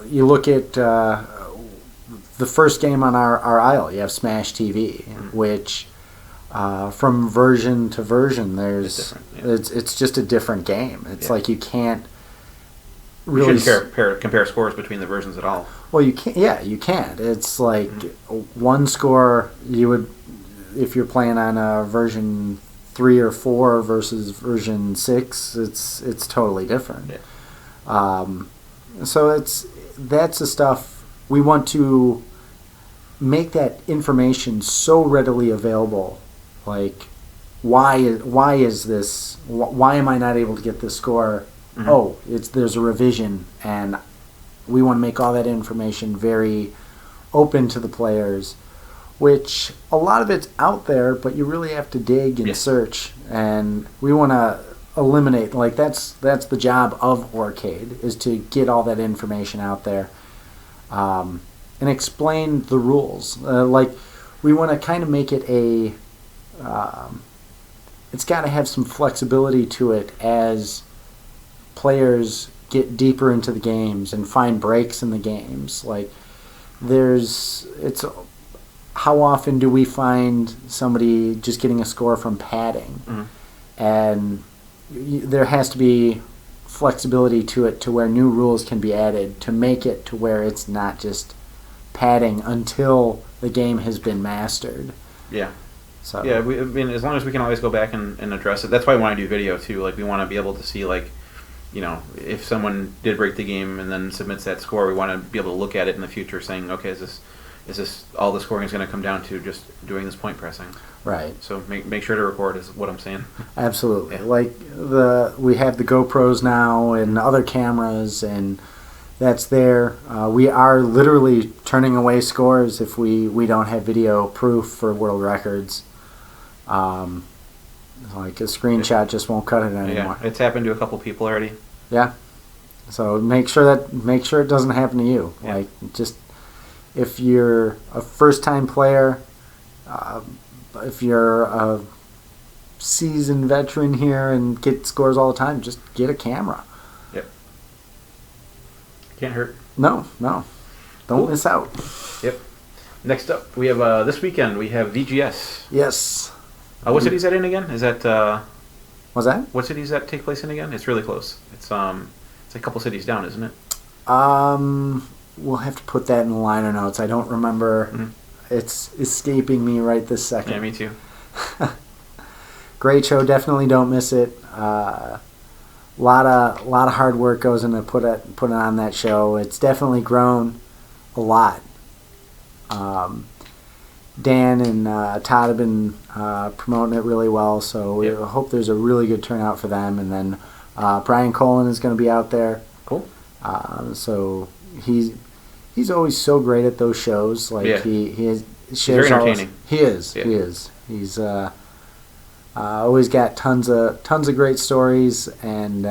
[SPEAKER 1] you look at the first game on our aisle, you have Smash TV, which from version to version,
[SPEAKER 2] It's different,
[SPEAKER 1] it's just a different game. It's like you can't
[SPEAKER 2] You
[SPEAKER 1] really
[SPEAKER 2] shouldn't compare scores between the versions at all.
[SPEAKER 1] well, you can't. Yeah, you can't. It's like one score you would if you're playing on a version 3 or 4 versus version 6. It's totally different.
[SPEAKER 2] Yeah.
[SPEAKER 1] So that's the stuff we want to make that information so readily available. Like, why is this? Why am I not able to get this score?
[SPEAKER 2] Mm-hmm.
[SPEAKER 1] Oh, there's a revision, and we want to make all that information very open to the players. Which a lot of it's out there, but you really have to dig and search, and we want to eliminate, like, that's the job of Arcade, is to get all that information out there and explain the rules. Like, we want to kind of make it it's got to have some flexibility to it as players get deeper into the games and find breaks in the games. Like, how often do we find somebody just getting a score from padding?
[SPEAKER 2] Mm-hmm.
[SPEAKER 1] And there has to be flexibility to it, to where new rules can be added to make it to where it's not just padding until the game has been mastered.
[SPEAKER 2] Yeah.
[SPEAKER 1] So
[SPEAKER 2] Yeah, I mean, as long as we can always go back and address it. That's why we want to do video too. Like, we want to be able to see, like, you know, if someone did break the game and then submits that score, we want to be able to look at it in the future, saying, okay, is this all the scoring is going to come down to just doing this point pressing?
[SPEAKER 1] Right.
[SPEAKER 2] So make sure to record is what I'm saying.
[SPEAKER 1] Absolutely.
[SPEAKER 2] Yeah.
[SPEAKER 1] Like, we have the GoPros now and other cameras, and that's there. We are literally turning away scores if we don't have video proof for world records. Like, a screenshot just won't cut it anymore.
[SPEAKER 2] Yeah, it's happened to a couple people already.
[SPEAKER 1] Yeah. So make sure it doesn't happen to you.
[SPEAKER 2] Yeah.
[SPEAKER 1] Like, just if you're a first-time player, if you're a seasoned veteran here and get scores all the time, just get a camera.
[SPEAKER 2] Yep. Can't hurt.
[SPEAKER 1] No. Don't miss out.
[SPEAKER 2] Yep. Next up, we have this weekend. We have VGS.
[SPEAKER 1] Yes.
[SPEAKER 2] What city's that in again? Is that
[SPEAKER 1] What's that?
[SPEAKER 2] what cities that take place in again? It's really close. It's a couple cities down, isn't it?
[SPEAKER 1] We'll have to put that in the liner notes. I don't remember.
[SPEAKER 2] Mm-hmm.
[SPEAKER 1] It's escaping me right this second.
[SPEAKER 2] Yeah, me too.
[SPEAKER 1] Great show. Definitely don't miss it. Lot of hard work goes into putting on that show. It's definitely grown a lot. Dan and Todd have been promoting it really well, so we hope there's a really good turnout for them. And then Brian Colin is going to be out there.
[SPEAKER 2] Cool.
[SPEAKER 1] So he's always so great at those shows. Like, he shares
[SPEAKER 2] very entertaining.
[SPEAKER 1] He is. He's always got tons of great stories, and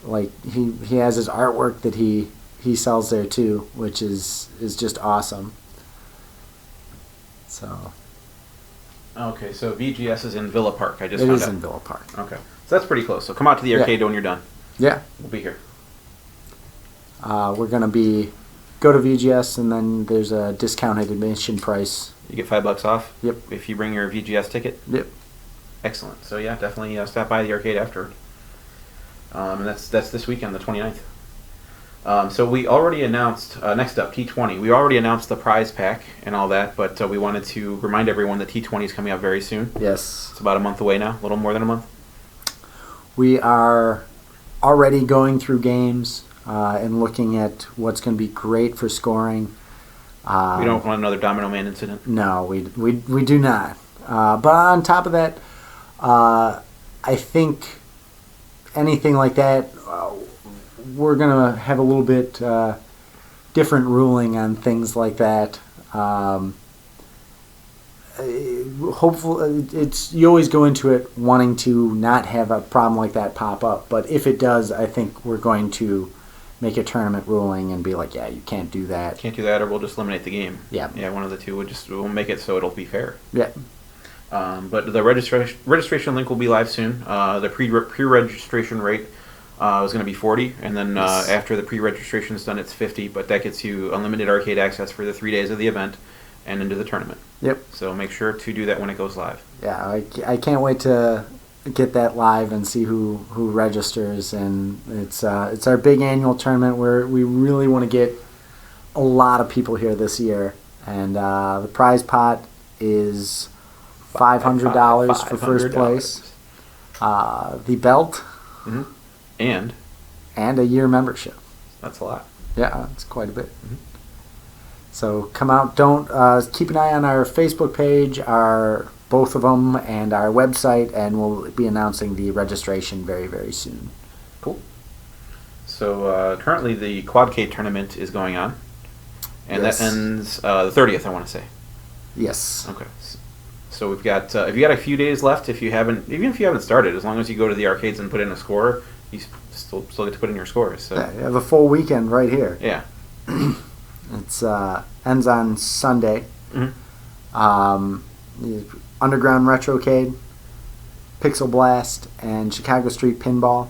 [SPEAKER 1] like, he has his artwork that he sells there too, which is just awesome. So.
[SPEAKER 2] Okay, so VGS is in Villa Park. I just
[SPEAKER 1] It
[SPEAKER 2] found
[SPEAKER 1] is
[SPEAKER 2] out.
[SPEAKER 1] in Villa Park.
[SPEAKER 2] Okay, so that's pretty close. So come out to the arcade when you're done.
[SPEAKER 1] Yeah.
[SPEAKER 2] We'll be here.
[SPEAKER 1] We're gonna go to VGS, and then there's a discounted admission price.
[SPEAKER 2] You get $5 off.
[SPEAKER 1] Yep.
[SPEAKER 2] If you bring your VGS ticket.
[SPEAKER 1] Yep.
[SPEAKER 2] Excellent. So yeah, definitely stop by the arcade afterward. And that's this weekend, the 29th. So we already announced, next up, T20. We already announced the prize pack and all that, but we wanted to remind everyone that T20 is coming out very soon.
[SPEAKER 1] Yes.
[SPEAKER 2] It's about a month away now, a little more than a month.
[SPEAKER 1] We are already going through games and looking at what's going to be great for scoring.
[SPEAKER 2] We don't want another Domino Man incident.
[SPEAKER 1] No, we do not. But on top of that, I think anything like that, we're going to have a little bit different ruling on things like that. hopefully, it's you always go into it wanting to not have a problem like that pop up. But if it does, I think we're going to make a tournament ruling and be like, yeah, you can't do that.
[SPEAKER 2] Can't do that, or we'll just eliminate the game.
[SPEAKER 1] Yeah.
[SPEAKER 2] Yeah, one of the two. We'll make it so it'll be fair.
[SPEAKER 1] Yeah.
[SPEAKER 2] But the registration link will be live soon. The pre-registration rate is going to be $40, and then
[SPEAKER 1] Yes.
[SPEAKER 2] after the pre-registration is done, it's $50. But that gets you unlimited arcade access for the 3 days of the event and into the tournament.
[SPEAKER 1] Yep.
[SPEAKER 2] So make sure to do that when it goes live.
[SPEAKER 1] Yeah, I can't wait to get that live and see who registers. And it's our big annual tournament where we really want to get a lot of people here this year. And the prize pot is $500 for first place. The belt.
[SPEAKER 2] Mm-hmm. And
[SPEAKER 1] a year membership.
[SPEAKER 2] that's a lot.
[SPEAKER 1] Yeah, it's quite a bit.
[SPEAKER 2] Mm-hmm.
[SPEAKER 1] So come out. Don't keep an eye on our Facebook page, both of them, and our website, and we'll be announcing the registration very, very soon.
[SPEAKER 2] Cool. So currently the Quadcade tournament is going on, and
[SPEAKER 1] Yes.
[SPEAKER 2] that ends the 30th, I want to say.
[SPEAKER 1] Yes.
[SPEAKER 2] Okay. So we've got if you got a few days left, even if you haven't started, as long as you go to the arcades and put in a score, you still get to put in your scores. So
[SPEAKER 1] Yeah, you have a full weekend right here.
[SPEAKER 2] yeah.
[SPEAKER 1] It's ends on Sunday.
[SPEAKER 2] Mm-hmm.
[SPEAKER 1] The Underground Retrocade, Pixel Blast, and Chicago Street Pinball.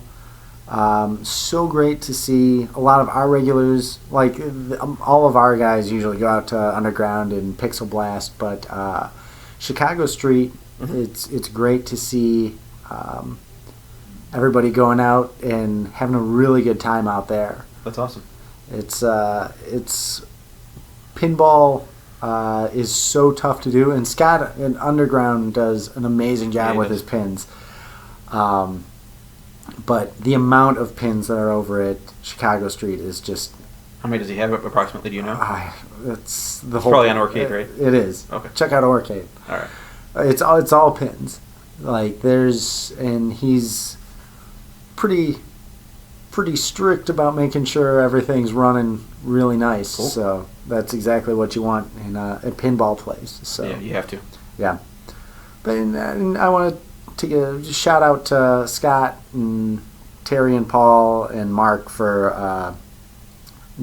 [SPEAKER 1] So great to see a lot of our regulars, like all of our guys usually go out to Underground and Pixel Blast, but Chicago Street,
[SPEAKER 2] Mm-hmm.
[SPEAKER 1] it's great to see everybody going out and having a really good time out there.
[SPEAKER 2] That's awesome.
[SPEAKER 1] It's pinball is so tough to do, and Scott in Underground does an amazing job with his pins. But the amount of pins that are over at Chicago Street is just.
[SPEAKER 2] How many does he have approximately? Do you know?
[SPEAKER 1] It's the
[SPEAKER 2] It's
[SPEAKER 1] whole.
[SPEAKER 2] probably on Orcade, right?
[SPEAKER 1] It is.
[SPEAKER 2] Okay.
[SPEAKER 1] Check out Orcade.
[SPEAKER 2] All right.
[SPEAKER 1] It's all pins. Like and he's pretty strict about making sure everything's running really nice.
[SPEAKER 2] Cool.
[SPEAKER 1] So that's exactly what you want in a pinball place. So
[SPEAKER 2] Yeah, you have to.
[SPEAKER 1] yeah. But and I want to take a shout out to Scott and Terry and Paul and Mark for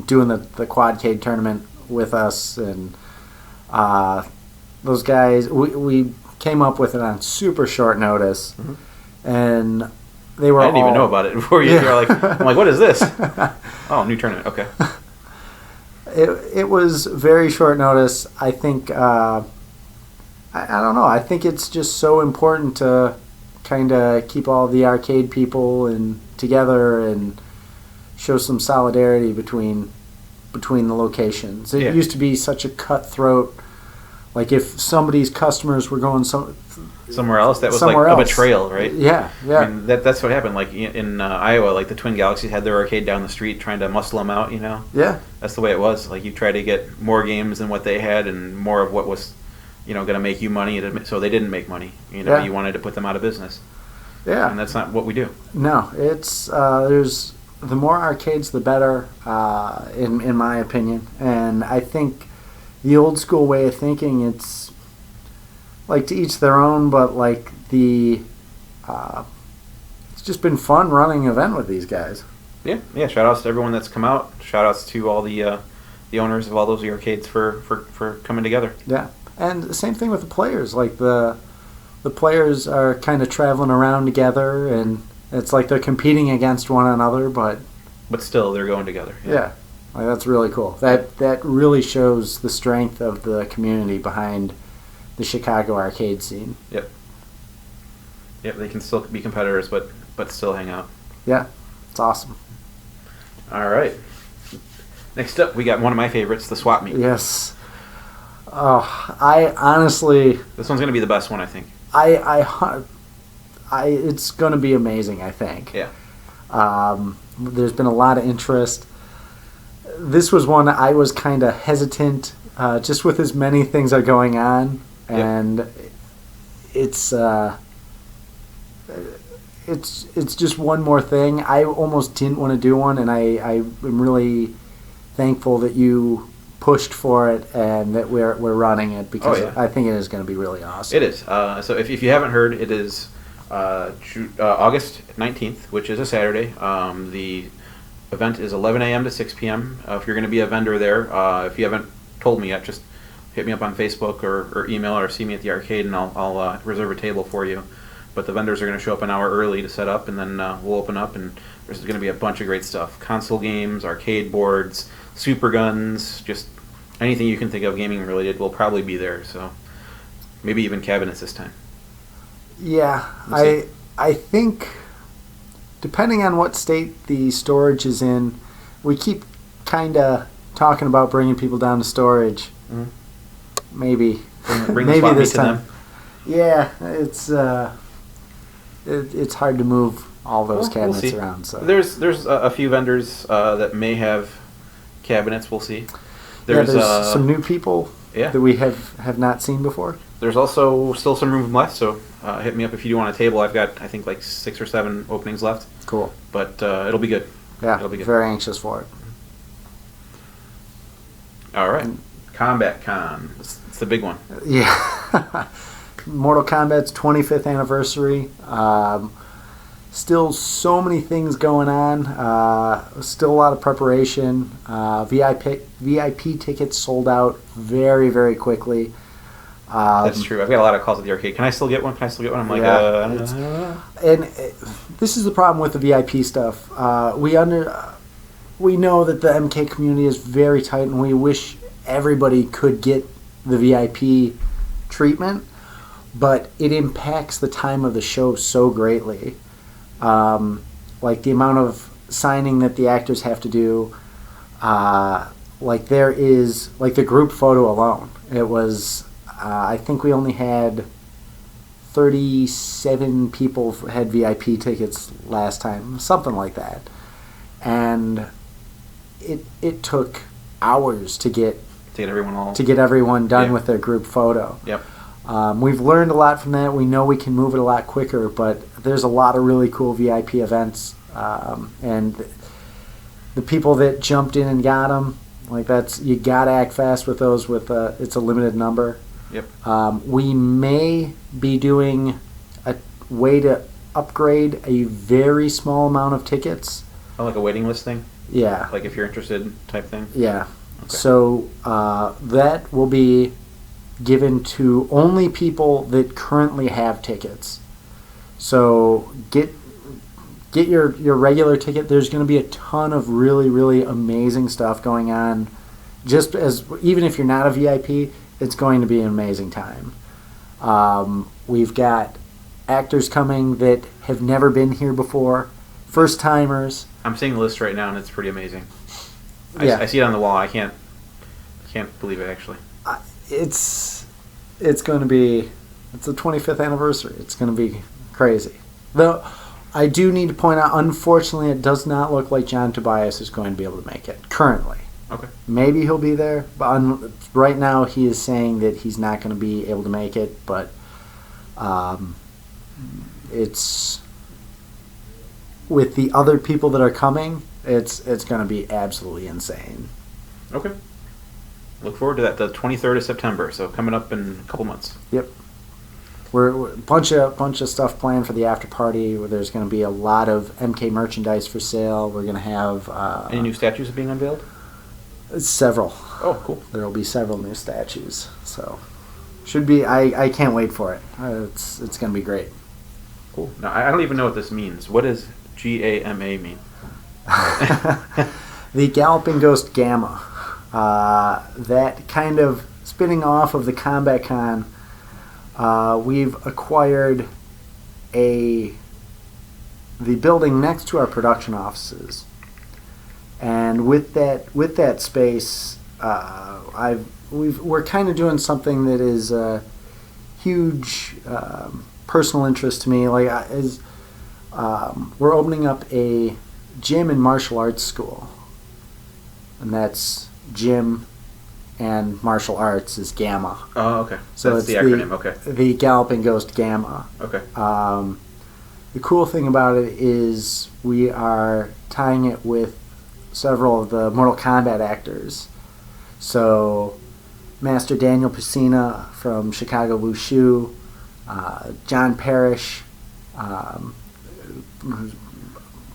[SPEAKER 1] doing the Quadcade tournament with us, and those guys. We came up with it on super short notice,
[SPEAKER 2] Mm-hmm.
[SPEAKER 1] and they were.
[SPEAKER 2] I didn't even know about it before you.
[SPEAKER 1] Yeah.
[SPEAKER 2] You're like, I'm like, what is this? Oh, new tournament. Okay.
[SPEAKER 1] It was very short notice. I think I don't know. I think it's just so important to kind of keep all the arcade people and together and show some solidarity between the locations. It
[SPEAKER 2] Yeah.
[SPEAKER 1] used to be such a cutthroat. Like if somebody's customers were going
[SPEAKER 2] Somewhere else, that was
[SPEAKER 1] somewhere
[SPEAKER 2] like a
[SPEAKER 1] else.
[SPEAKER 2] betrayal, right?
[SPEAKER 1] Yeah.
[SPEAKER 2] I mean, that's what happened. Like in Iowa, like the Twin Galaxies had their arcade down the street, trying to muscle them out. You know,
[SPEAKER 1] Yeah.
[SPEAKER 2] that's the way it was. Like you try to get more games than what they had, and more of what was, going to make you money. So they didn't make money.
[SPEAKER 1] Yeah.
[SPEAKER 2] You wanted to put them out of business,
[SPEAKER 1] Yeah.
[SPEAKER 2] and that's not what we do.
[SPEAKER 1] No, it's there's the more arcades the better, in my opinion, and I think the old school way of thinking, it's like to each their own, but like it's just been fun running an event with these guys.
[SPEAKER 2] Yeah. Shout outs to everyone that's come out. Shout outs to all the owners of all those arcades for coming together.
[SPEAKER 1] Yeah, and the same thing with the players. Like the players are kind of traveling around together, and it's like they're competing against one another, but
[SPEAKER 2] still, they're going together.
[SPEAKER 1] yeah. Like that's really cool. That really shows the strength of the community behind the Chicago arcade scene.
[SPEAKER 2] Yep. They can still be competitors, but still hang out.
[SPEAKER 1] Yeah, it's awesome.
[SPEAKER 2] All right. Next up, we got one of my favorites, the swap meet.
[SPEAKER 1] Yes. Oh, I honestly,
[SPEAKER 2] This one's going to be the best one, I think.
[SPEAKER 1] it's going to be amazing. I think.
[SPEAKER 2] Yeah.
[SPEAKER 1] There's been a lot of interest. This was one I was kind of hesitant, just with as many things are going on, and it's just one more thing. I almost didn't want to do one, and I am really thankful that you pushed for it and that we're running it because
[SPEAKER 2] Oh, yeah.
[SPEAKER 1] I think it is going to be really awesome.
[SPEAKER 2] It is. So if you haven't heard, it is August 19th, which is a Saturday. The event is 11 a.m. to 6 p.m. If you're going to be a vendor there, if you haven't told me yet, just hit me up on Facebook or email or see me at the arcade, and I'll reserve a table for you. But the vendors are going to show up an hour early to set up, and then we'll open up, and there's going to be a bunch of great stuff. Console games, arcade boards, super guns, just anything you can think of gaming related will probably be there. So maybe even cabinets this time.
[SPEAKER 1] Yeah,
[SPEAKER 2] We'll see.
[SPEAKER 1] I think depending on what state the storage is in, we keep kind of talking about bringing people down to storage.
[SPEAKER 2] Mhm.
[SPEAKER 1] Maybe
[SPEAKER 2] Bring the
[SPEAKER 1] maybe
[SPEAKER 2] swap meet
[SPEAKER 1] this
[SPEAKER 2] to
[SPEAKER 1] time.
[SPEAKER 2] them.
[SPEAKER 1] Yeah, it's hard to move all those
[SPEAKER 2] We'll
[SPEAKER 1] cabinets
[SPEAKER 2] see.
[SPEAKER 1] around. So
[SPEAKER 2] There's a few vendors that may have cabinets. We'll see.
[SPEAKER 1] there's some new people
[SPEAKER 2] yeah.
[SPEAKER 1] that we have not seen before.
[SPEAKER 2] There's also still some room left, so hit me up if you do want a table. I've got, I think, like 6 or 7 openings left,
[SPEAKER 1] Cool.
[SPEAKER 2] but it'll be good.
[SPEAKER 1] Yeah,
[SPEAKER 2] It'll be good.
[SPEAKER 1] very anxious for it.
[SPEAKER 2] All right. Combat Con. It's the big one.
[SPEAKER 1] Yeah. Mortal Kombat's 25th anniversary. Still so many things going on. Still a lot of preparation. VIP tickets sold out very, very quickly.
[SPEAKER 2] That's true. I've got a lot of calls at the arcade. Can I still get one? I'm like,
[SPEAKER 1] Yeah,
[SPEAKER 2] I don't
[SPEAKER 1] it's-
[SPEAKER 2] know.
[SPEAKER 1] And this is the problem with the VIP stuff. We know that the MK community is very tight, and we wish everybody could get the VIP treatment, but it impacts the time of the show so greatly. Like the amount of signing that the actors have to do. Like there is like the group photo alone. It was I think we only had 37 people had VIP tickets last time, something like that, and it took hours to get everyone done
[SPEAKER 2] Yeah.
[SPEAKER 1] with their group photo.
[SPEAKER 2] Yep.
[SPEAKER 1] We've learned a lot from that. We know we can move it a lot quicker, but there's a lot of really cool VIP events, and the people that jumped in and got them, like you gotta act fast with those. It's a limited number.
[SPEAKER 2] Yep.
[SPEAKER 1] We may be doing a way to upgrade a very small amount of tickets.
[SPEAKER 2] Oh, like a waiting list thing?
[SPEAKER 1] Yeah.
[SPEAKER 2] Like if you're interested type thing?
[SPEAKER 1] Yeah.
[SPEAKER 2] Okay.
[SPEAKER 1] So that will be given to only people that currently have tickets. So get your regular ticket. There's going to be a ton of really, really amazing stuff going on. Even if you're not a VIP, it's going to be an amazing time. We've got actors coming that have never been here before, first timers.
[SPEAKER 2] I'm seeing the list right now, and it's pretty amazing.
[SPEAKER 1] Yeah.
[SPEAKER 2] I see it on the wall. I can't believe it, actually.
[SPEAKER 1] It's going to be. It's the 25th anniversary. It's going to be crazy. Though I do need to point out, unfortunately, it does not look like John Tobias is going to be able to make it currently.
[SPEAKER 2] Okay.
[SPEAKER 1] Maybe he'll be there, but right now he is saying that he's not going to be able to make it. But it's with the other people that are coming, it's going to be absolutely insane.
[SPEAKER 2] Okay. Look forward to that. The 23rd of September, so coming up in a couple months.
[SPEAKER 1] Yep. We're a bunch of stuff planned for the after party. Where there's going to be a lot of MK merchandise for sale. We're going to have
[SPEAKER 2] Any new statues being unveiled?
[SPEAKER 1] several.
[SPEAKER 2] Oh, cool.
[SPEAKER 1] There will be several new statues. So should be. I can't wait for it. It's going to be great.
[SPEAKER 2] Cool. Now, I don't even know what this means. What does GAMA mean?
[SPEAKER 1] The Galloping Ghost Gamma. That kind of spinning off of the Combat Con. We've acquired the building next to our production offices, and with that space, we're kind of doing something that is a huge personal interest to me. We're opening up a gym and martial arts school, and that's gym and martial arts is Gamma.
[SPEAKER 2] Oh, okay.
[SPEAKER 1] So
[SPEAKER 2] that's
[SPEAKER 1] it's
[SPEAKER 2] the acronym. Okay.
[SPEAKER 1] The Galloping Ghost Gamma.
[SPEAKER 2] Okay.
[SPEAKER 1] The cool thing about it is we are tying it with several of the Mortal Kombat actors. So Master Daniel Pesina from Chicago Wushu, John Parrish,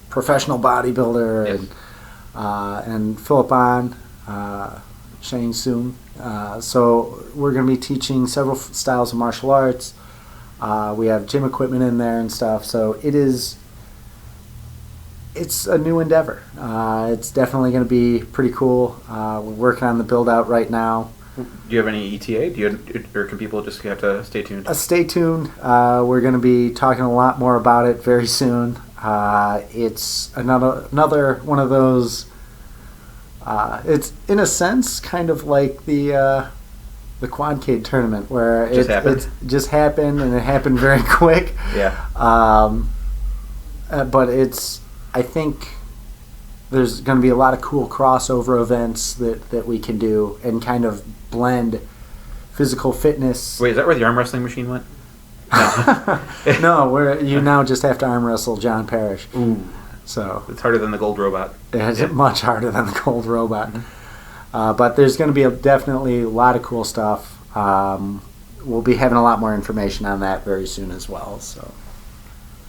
[SPEAKER 1] professional bodybuilder,
[SPEAKER 2] Yes.
[SPEAKER 1] and Philip Ahn, Shang Tsung. So we're going to be teaching several styles of martial arts. We have gym equipment in there and stuff. So it's a new endeavor. It's definitely going to be pretty cool. We're working on the build out right now.
[SPEAKER 2] Do you have any ETA? Or can people just have to stay tuned?
[SPEAKER 1] Stay tuned. We're going to be talking a lot more about it very soon. It's another one of those. It's in a sense kind of like the Quadcade tournament where it just happened and it happened very quick.
[SPEAKER 2] Yeah.
[SPEAKER 1] But I think there's going to be a lot of cool crossover events that we can do and kind of blend physical fitness.
[SPEAKER 2] Wait, is that where the arm wrestling machine went?
[SPEAKER 1] No, you now just have to arm wrestle John Parrish.
[SPEAKER 2] Ooh.
[SPEAKER 1] So
[SPEAKER 2] It's harder than the gold robot.
[SPEAKER 1] it's much harder than the Gold Robot. But there's going to be definitely a lot of cool stuff. We'll be having a lot more information on that very soon as well. So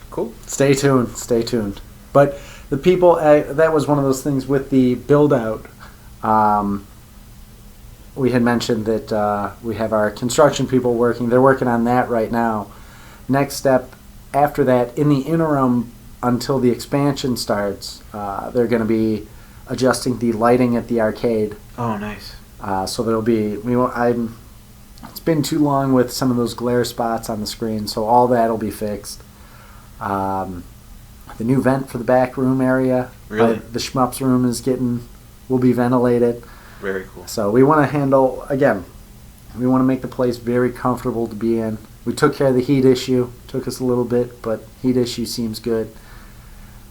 [SPEAKER 2] Cool.
[SPEAKER 1] stay tuned. But the people, that was one of those things with the build out. We had mentioned that we have our construction people working. They're working on that right now. Next step after that, in the interim until the expansion starts, they're going to be adjusting the lighting at the arcade.
[SPEAKER 2] Oh, nice.
[SPEAKER 1] So there'll be. It's been too long with some of those glare spots on the screen, so all that'll be fixed. The new vent for the back room area.
[SPEAKER 2] Really?
[SPEAKER 1] The shmups room will be ventilated.
[SPEAKER 2] Very cool.
[SPEAKER 1] So we want to we want to make the place very comfortable to be in. We took care of the heat issue. Took us a little bit, but heat issue seems good.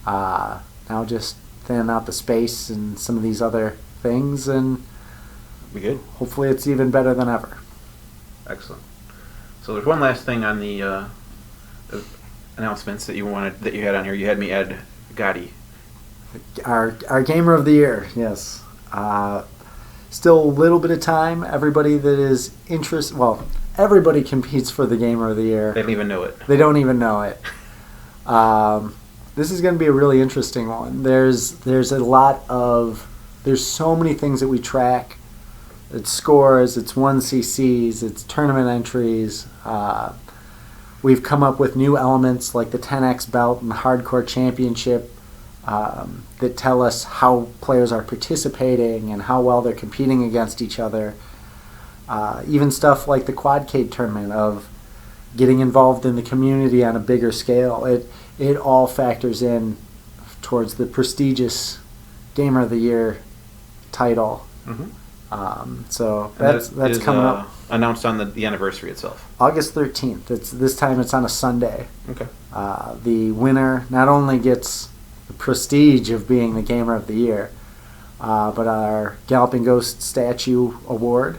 [SPEAKER 1] Now just thinning out the space and some of these other things, and
[SPEAKER 2] We good?
[SPEAKER 1] hopefully it's even better than ever.
[SPEAKER 2] Excellent. So there's one last thing on the announcements that you had on here. You had me add Gotti.
[SPEAKER 1] Our gamer of the year, yes. Still a little bit of time. Everybody that is interested, everybody competes for the gamer of the year.
[SPEAKER 2] They don't even know it.
[SPEAKER 1] They don't even know it. This is going to be a really interesting one. There's so many things that we track. It's scores, it's 1cc's, it's tournament entries. We've come up with new elements like the 10x belt and the hardcore championship that tell us how players are participating and how well they're competing against each other. Even stuff like the Quadcade tournament of getting involved in the community on a bigger scale. It all factors in towards the prestigious Gamer of the Year title.
[SPEAKER 2] Mm-hmm.
[SPEAKER 1] So
[SPEAKER 2] And
[SPEAKER 1] that's
[SPEAKER 2] that is,
[SPEAKER 1] coming up
[SPEAKER 2] announced on the anniversary itself.
[SPEAKER 1] August 13th. This time it's on a Sunday.
[SPEAKER 2] Okay.
[SPEAKER 1] The winner not only gets the prestige of being the Gamer of the Year, but our Galloping Ghost statue award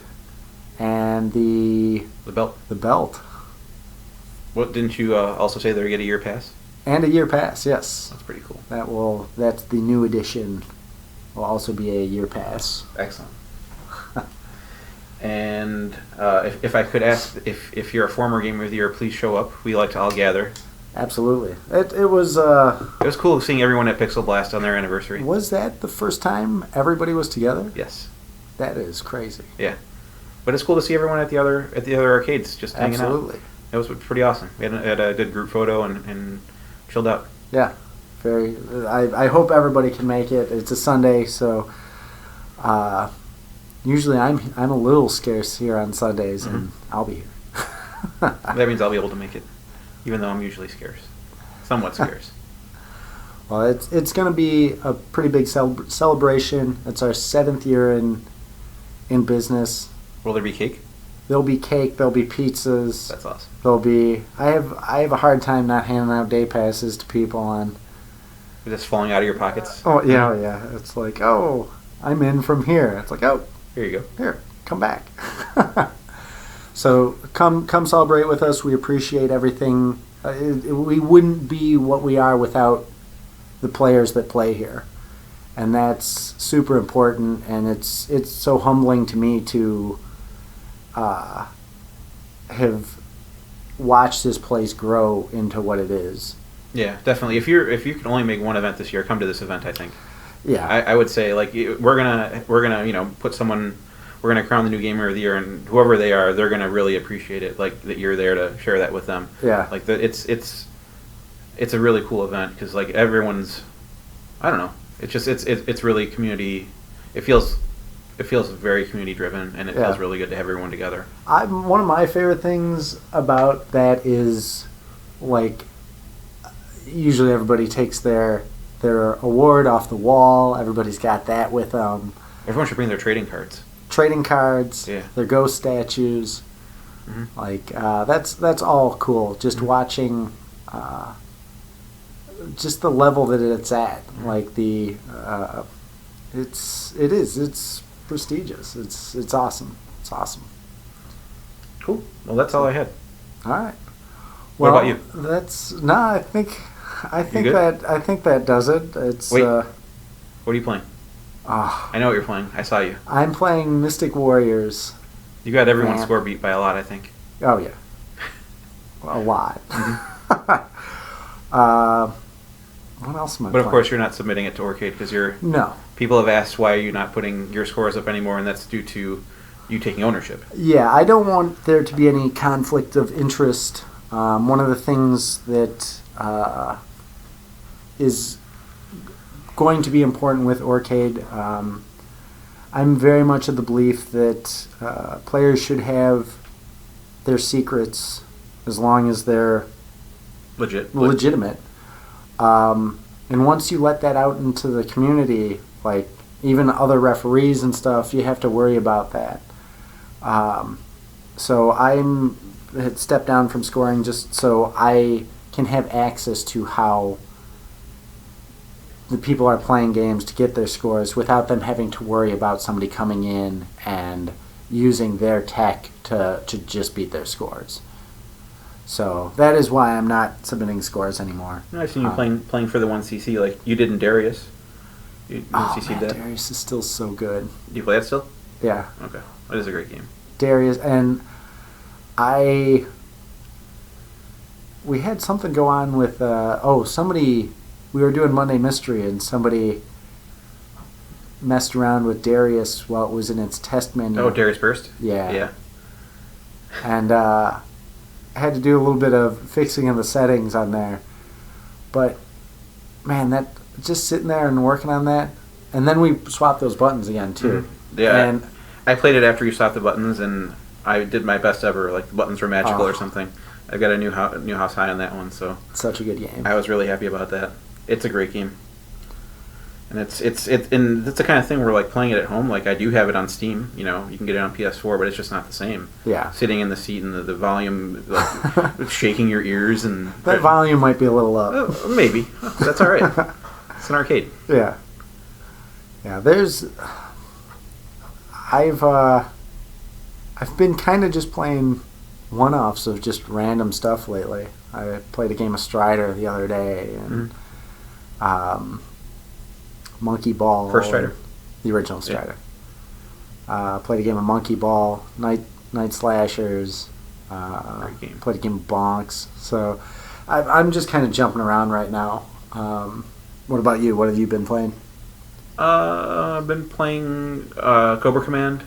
[SPEAKER 1] and the
[SPEAKER 2] belt.
[SPEAKER 1] The belt.
[SPEAKER 2] What didn't you also say they get a year pass?
[SPEAKER 1] And a year pass, yes.
[SPEAKER 2] That's pretty cool.
[SPEAKER 1] That's the new edition. Will also be a year pass.
[SPEAKER 2] Excellent. And if I could ask, if you're a former Gamer of the Year, please show up. We like to all gather.
[SPEAKER 1] Absolutely. It was.
[SPEAKER 2] It was cool seeing everyone at Pixel Blast on their anniversary.
[SPEAKER 1] Was that the first time everybody was together?
[SPEAKER 2] Yes.
[SPEAKER 1] That is crazy.
[SPEAKER 2] Yeah. But it's cool to see everyone at the other arcades just hanging out.
[SPEAKER 1] Absolutely.
[SPEAKER 2] It was pretty awesome. We had a good group photo and chilled out.
[SPEAKER 1] Yeah. Very. I hope everybody can make it. It's a Sunday, so. Usually I'm a little scarce here on Sundays, and I'll be here.
[SPEAKER 2] That means I'll be able to make it, even though I'm usually scarce, somewhat scarce.
[SPEAKER 1] Well, it's going to be a pretty big celebration. It's our 7th year in business.
[SPEAKER 2] Will there be cake?
[SPEAKER 1] There'll be cake. There'll be pizzas.
[SPEAKER 2] That's awesome.
[SPEAKER 1] There'll be. I have a hard time not handing out day passes to people on.
[SPEAKER 2] Just falling out of your pockets.
[SPEAKER 1] Oh yeah. It's like, oh, I'm in from here. It's like, oh,
[SPEAKER 2] Here you go.
[SPEAKER 1] here, come back. So come celebrate with us. We appreciate everything. We wouldn't be what we are without the players that play here. and that's super important. And it's so humbling to me to have watched this place grow into what it is.
[SPEAKER 2] Yeah, definitely. If you can only make one event this year, come to this event. I think.
[SPEAKER 1] Yeah,
[SPEAKER 2] I would say like we're gonna put someone. We're going to crown the new gamer of the year, and whoever they are, they're going to really appreciate it. Like that you're there to share that with them.
[SPEAKER 1] Yeah.
[SPEAKER 2] Like it's a really cool event because like everyone's, I don't know. It's really community. It feels very community driven, and it feels really good to have everyone together.
[SPEAKER 1] One of my favorite things about that is, like, usually everybody takes their award off the wall. Everybody's got that with them.
[SPEAKER 2] Everyone should bring their trading cards.
[SPEAKER 1] Their ghost statues, like that's all cool. Just watching, just the level that it's at, like it's prestigious. It's awesome. It's awesome.
[SPEAKER 2] Cool. Well, that's all I had.
[SPEAKER 1] All right.
[SPEAKER 2] What about you?
[SPEAKER 1] I think that does it. It's
[SPEAKER 2] Wait. What are you playing?
[SPEAKER 1] Oh,
[SPEAKER 2] I know what you're playing. I saw you.
[SPEAKER 1] I'm playing Mystic Warriors.
[SPEAKER 2] You got everyone's score beat by a lot, I think.
[SPEAKER 1] Oh, yeah. A lot. What else am I
[SPEAKER 2] But
[SPEAKER 1] playing?
[SPEAKER 2] of course, you're not submitting it to Arcade because
[SPEAKER 1] No.
[SPEAKER 2] People have asked why you're not putting your scores up anymore, and that's due to you taking ownership.
[SPEAKER 1] Yeah, I don't want there to be any conflict of interest. One of the things that is going to be important with Arcade, I'm very much of the belief that players should have their secrets as long as they're legitimate. And once you let that out into the community, like even other referees and stuff, you have to worry about that. So I'm had stepped down from scoring just so I can have access to how the people are playing games to get their scores without them having to worry about somebody coming in and using their tech to just beat their scores. So that is why I'm not submitting scores anymore.
[SPEAKER 2] I've seen you playing for the 1cc like you did in Darius. You CC'd that?
[SPEAKER 1] Darius is still so good.
[SPEAKER 2] Do you play that still?
[SPEAKER 1] Yeah.
[SPEAKER 2] Okay. That is a great game.
[SPEAKER 1] Darius, and we had something go on with somebody. We were doing Monday Mystery, and somebody messed around with Darius while it was in its test menu.
[SPEAKER 2] Oh, Darius Burst?
[SPEAKER 1] Yeah.
[SPEAKER 2] Yeah.
[SPEAKER 1] And had to do a little bit of fixing of the settings on there. But, man, that just sitting there and working on that. And then we swapped those buttons again, too.
[SPEAKER 2] Mm-hmm. Yeah. And I played it after you swapped the buttons, and I did my best ever. Like, the buttons were magical or something. I've got a new house high on that one, so...
[SPEAKER 1] Such a good game.
[SPEAKER 2] I was really happy about that. It's a great game, and it's the kind of thing where like playing it at home. Like I do have it on Steam. You know, you can get it on PS4, but it's just not the same.
[SPEAKER 1] Yeah.
[SPEAKER 2] Sitting in the seat and the volume, like shaking your ears and
[SPEAKER 1] that volume might be a little up.
[SPEAKER 2] Maybe that's all right. It's an arcade.
[SPEAKER 1] Yeah. Yeah. I've been kind of just playing one-offs of just random stuff lately. I played a game of Strider the other day, and Monkey Ball.
[SPEAKER 2] First Strider.
[SPEAKER 1] The original Strider. Yeah. Played a game of Monkey Ball, Night Slashers.
[SPEAKER 2] Great game.
[SPEAKER 1] Played a game of Bonks. So I'm just kind of jumping around right now. What about you? What have you been playing?
[SPEAKER 2] I've been playing Cobra Command.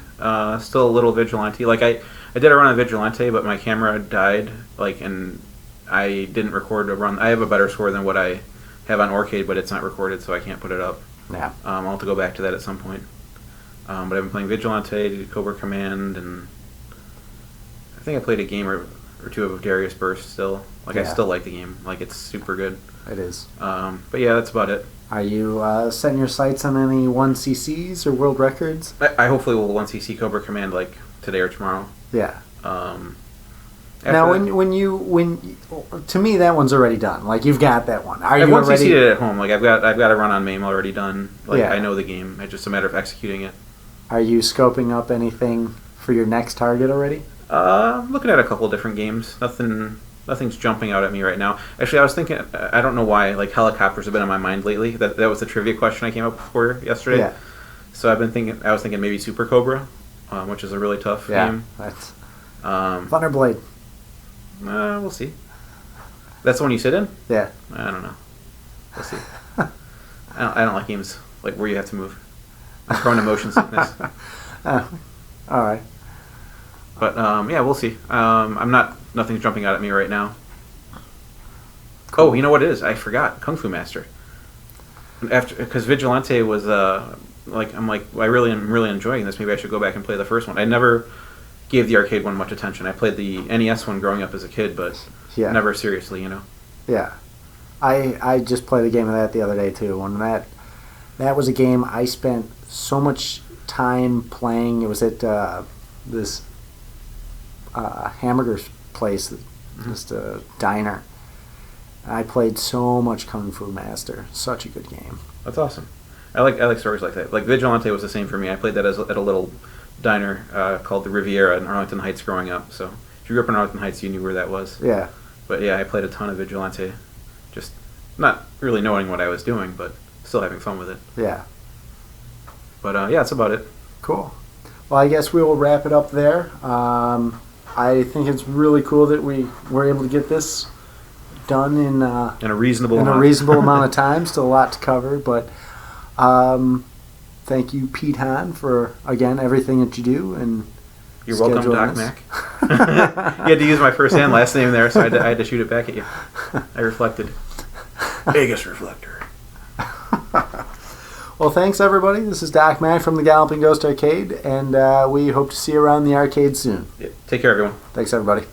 [SPEAKER 2] Still a little Vigilante. Like I did a run of Vigilante, but my camera died. And I didn't record a run. I have a better score than what I have on Arcade, but it's not recorded, so I can't put it up.
[SPEAKER 1] Yeah.
[SPEAKER 2] I'll have to go back to that at some point. But I've been playing Vigilante, Cobra Command, and I think I played a game or two of Darius Burst still. I still like the game. Like, it's super good.
[SPEAKER 1] It is.
[SPEAKER 2] But yeah, that's about it.
[SPEAKER 1] Are you setting your sights on any 1cc's or world records?
[SPEAKER 2] I hopefully will 1cc Cobra Command, like, today or tomorrow.
[SPEAKER 1] Yeah. Now, when to me that one's already done. Like you've got that one. Are you
[SPEAKER 2] once
[SPEAKER 1] already?
[SPEAKER 2] You see it at home. Like I've got a run on MAME already done. Like
[SPEAKER 1] yeah.
[SPEAKER 2] I know the game. It's just a matter of executing it.
[SPEAKER 1] Are you scoping up anything for your next target already?
[SPEAKER 2] I'm looking at a couple different games. Nothing nothing's jumping out at me right now. Actually, I was thinking, I don't know why, like helicopters have been on my mind lately. That was the trivia question I came up for yesterday.
[SPEAKER 1] Yeah.
[SPEAKER 2] So I was thinking maybe Super Cobra, which is a really tough game.
[SPEAKER 1] That's
[SPEAKER 2] Thunderblade. We'll see. That's the one you sit in?
[SPEAKER 1] Yeah.
[SPEAKER 2] I don't know. We'll see. I don't like games like where you have to move. I'm prone to motion sickness.
[SPEAKER 1] All right.
[SPEAKER 2] But yeah, we'll see. Nothing's jumping out at me right now. Cool. Oh, you know what it is? I forgot. Kung Fu Master. Because Vigilante was I am really enjoying this. Maybe I should go back and play the first one. I never gave the arcade one much attention. I played the NES one growing up as a kid, but never seriously,
[SPEAKER 1] Yeah. I just played a game of that the other day too. And that was a game I spent so much time playing. It was at this hamburger place, just a diner. I played so much Kung Fu Master. Such a good game.
[SPEAKER 2] That's awesome. I like stories like that. Like Vigilante was the same for me. I played that at a little diner called the Riviera in Arlington Heights growing up. So if you grew up in Arlington Heights, you knew where that was.
[SPEAKER 1] Yeah.
[SPEAKER 2] But yeah, I played a ton of Vigilante. Just not really knowing what I was doing, but still having fun with it.
[SPEAKER 1] Yeah.
[SPEAKER 2] But yeah, that's about it.
[SPEAKER 1] Cool. Well, I guess we will wrap it up there. I think it's really cool that we were able to get this done in a reasonable amount of time. Still a lot to cover, but thank you, Pete Hahn, for again everything that you do. And
[SPEAKER 2] you're welcome, Doc Mack. You had to use my first and last name there, so I had to shoot it back at you. I reflected. Vegas reflector.
[SPEAKER 1] Well, thanks everybody. This is Doc Mack from the Galloping Ghost Arcade, and we hope to see you around the arcade soon.
[SPEAKER 2] Yeah. Take care, everyone.
[SPEAKER 1] Thanks, everybody.